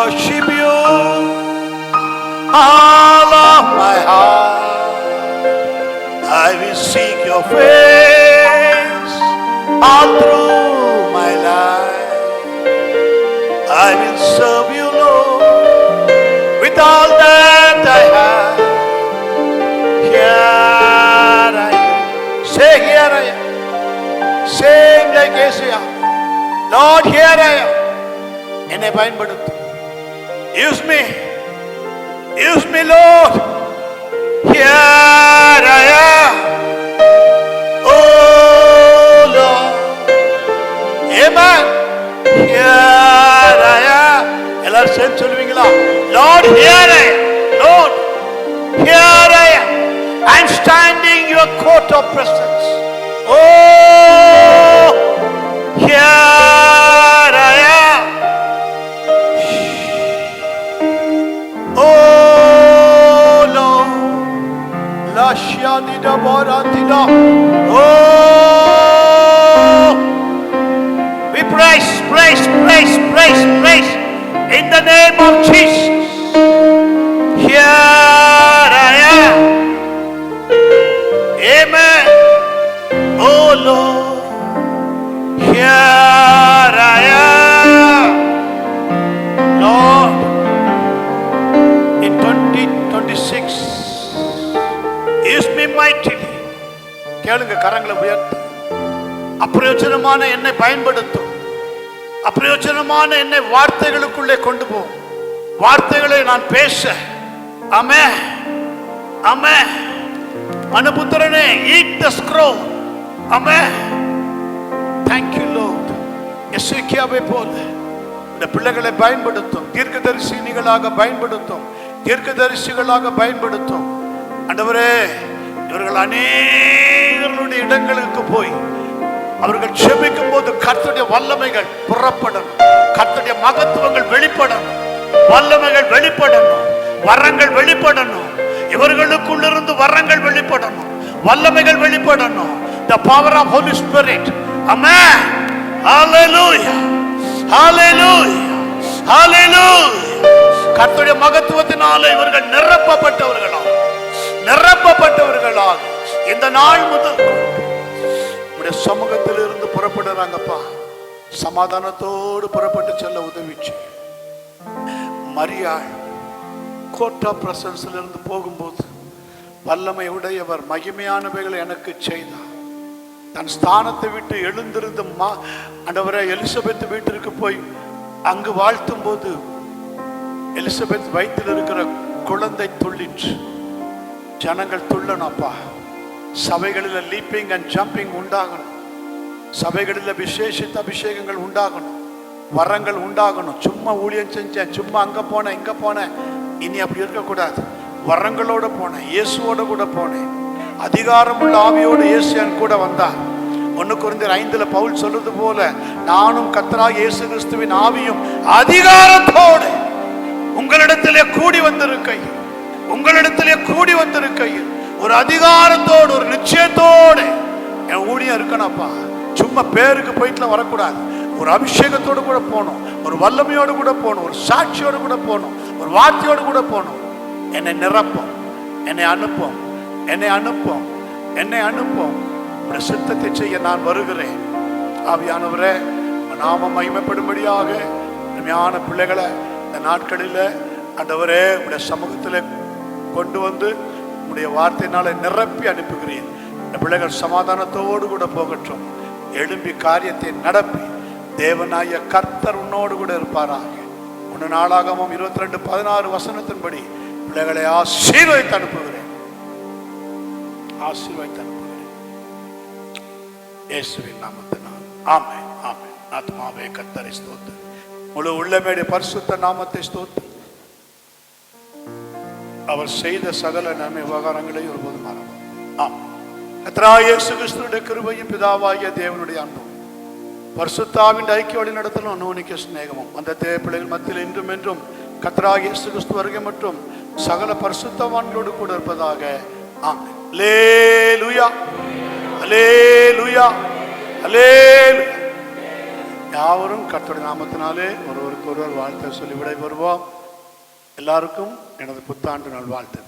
C: worship you all of my heart. I will seek your face all through my life. I will serve you, Lord, with all that I have. Here I am. Say, here I am. Same like Isaiah. Lord, here I am. என்னை பயன்படுத்து. Use me. Use me, Lord. Here I am. Oh, Lord. Amen. Here I am. எல்லாரும் சேர்ந்து சொல்லுவீங்களா? Lord, here I am. Lord, here I am. I'm standing in your court of presence. Oh, here I am. Oh, Lord. La shadida baratida. Oh, we praise in the name of Jesus. Here I am. Amen. Oh Lord, here I am. Lord, in 2026, use me mightily. கேளுங்க, கரங்களை உயர்த்து. அப்பிரயோஜனமான என்னை பயன்படுத்தும். அப்பிரயோஜனமான என்னை வார்த்தைகளுக்குள்ளே கொண்டு போ. வார்த்தைகளை நான் பேச. ஆமென், ஆமென். மனுபுத்திரனே, eat the scroll. Amen. Thank you Lord. எசேக்கியாவை போல இந்த பிள்ளைகளை பயன்படுத்தும். தீர்க்கதரிசிகளாக பயன்படுத்தும். தீர்க்கதரிசிகளாக பயன்படுத்தும். ஆண்டவரே, இவர்கள் அநேகருடைய இடங்களுக்கு போய் அவர்கள் செபிக்கும் போது கர்த்தருடைய வல்லமைகள் புறப்படணும். கர்த்தருடைய மகத்துவங்கள் வெளிப்படணும். வல்லமைகள் வெளிப்படணும். வரங்கள் வெளிப்படணும். இவர்களுக்குள்ளிருந்து வரங்கள் வெளிப்படணும். வல்லமைகள் வெளிப்படணும். The power of Holy Spirit. Amen. Hallelujah. Hallelujah. Hallelujah. கர்த்தருடைய மகத்துவத்தினாலே இவர்கள் நிரப்பப்பட்டவர்களாக இந்த நாள் முதல் உடைய சமூகத்தில் இருந்து புறப்படுறாங்கப்பா. சமாதானத்தோடு புறப்பட்டு செல்ல உதவிச்சு. மரியாள் கோட்டா பிரசன்ஸ்ல இருந்து போகும்போது வல்லமை உடையவர் மகிமையானவைகளை எனக்கு செய்தார். தன் ஸ்தானத்தை விட்டு எழுந்திருந்த ஆண்டவரே, எலிசபெத் வீட்டிற்கு போய் அங்கு வாழ்த்தும் போது எலிசபெத் வயிற்றில் இருக்கிற குழந்தை துள்ளிற்று. ஜனங்கள் துள்ளனப்பா. சபைகளில் லீப்பிங் அண்ட் ஜம்பிங் உண்டாகணும். சபைகளில் விசேஷித்த அபிஷேகங்கள் உண்டாகணும். வரங்கள் உண்டாகணும். சும்மா ஊழியம் செஞ்சேன், சும்மா அங்க போனேன் இங்க போனேன், இனி அப்படி இருக்கக்கூடாது. வரங்களோட போனேன், இயேசுவோட கூட போனேன். அதிகாரம் உள்ள ஆவியோடு இயேசு என் கூட வந்தார். 1 கொரிந்தியர் 5 பவுல் சொல்றது போல, நானும் கர்த்தராகிய இயேசு கிறிஸ்துவின் ஆவியும் அதிகாரத்தோடு உங்களிடத்திலே கூடி வந்திருக்கையில் ஒரு அதிகாரத்தோடு ஒரு நிச்சயத்தோடு என் ஊழியம் இருக்கணும்ப்பா. சும்மா பேருக்கு போயிட்டுலாம் வரக்கூடாது. ஒரு அபிஷேகத்தோடு கூட போகணும். ஒரு வல்லமையோடு கூட போகணும். ஒரு சாட்சியோடு கூட போகணும். ஒரு வார்த்தையோடு கூட போகணும். என்னை நிரப்போம், என்னை அனுப்போம். சித்தத்தை செய்ய நான் வருகிறேன். ஆவியானவரே, நாம மகிமைப்படும்படியாக உண்மையான பிள்ளைகளை இந்த நாட்களில் ஆண்டவரே உடைய சமூகத்தில் கொண்டு வந்து உடைய வார்த்தையினால நிரப்பி அனுப்புகிறேன். இந்த பிள்ளைகள் சமாதானத்தோடு கூட போகட்டும். எழும்பி காரியத்தை நடப்பி தேவனாய கர்த்தர் உன்னோடு கூட இருப்பாராக. 1 நாளாகமம் 22:16 பிள்ளைகளை ஆசீர்வதித்து அனுப்புகிறேன். இயேசுவின் நாமத்தினால் ஆமென், ஆமென். ஆத்மாவே கர்த்தரை ஸ்தோத்திரி. முழு உள்ளமேடைய பரிசுத்த நாமத்தை ஸ்தோத்திரி. அவர் செய்த சகல நன்மை விவகாரங்களை ஒருபோது மறவார். ஆமென். கர்த்தராகிய இயேசு கிறிஸ்துவின் கிருபையும் பிதாவாகிய தேவனுடைய அன்பும் பரிசுத்தாவின் ஐக்கிய வழி நடத்தலும் அநோனிக்க சிநேகமும் அந்த பிள்ளைகள் மத்தியில் இன்றும் என்றும் கர்த்தராகிய இயேசு கிறிஸ்து வருகை மற்றும் சகல பரிசுத்தவான்களோடு கூட இருப்பதாக. ஆமென். அல்லேலூயா, அல்லேலூயா, அல்லேலூயா. யாவரும் கர்த்தருடைய நாமத்தினாலே ஒருவருக்கு ஒருவர் வாழ்த்து சொல்லி விடைபெறுவோம். எல்லாருக்கும் எனது புத்தாண்டு நல்வாழ்த்து.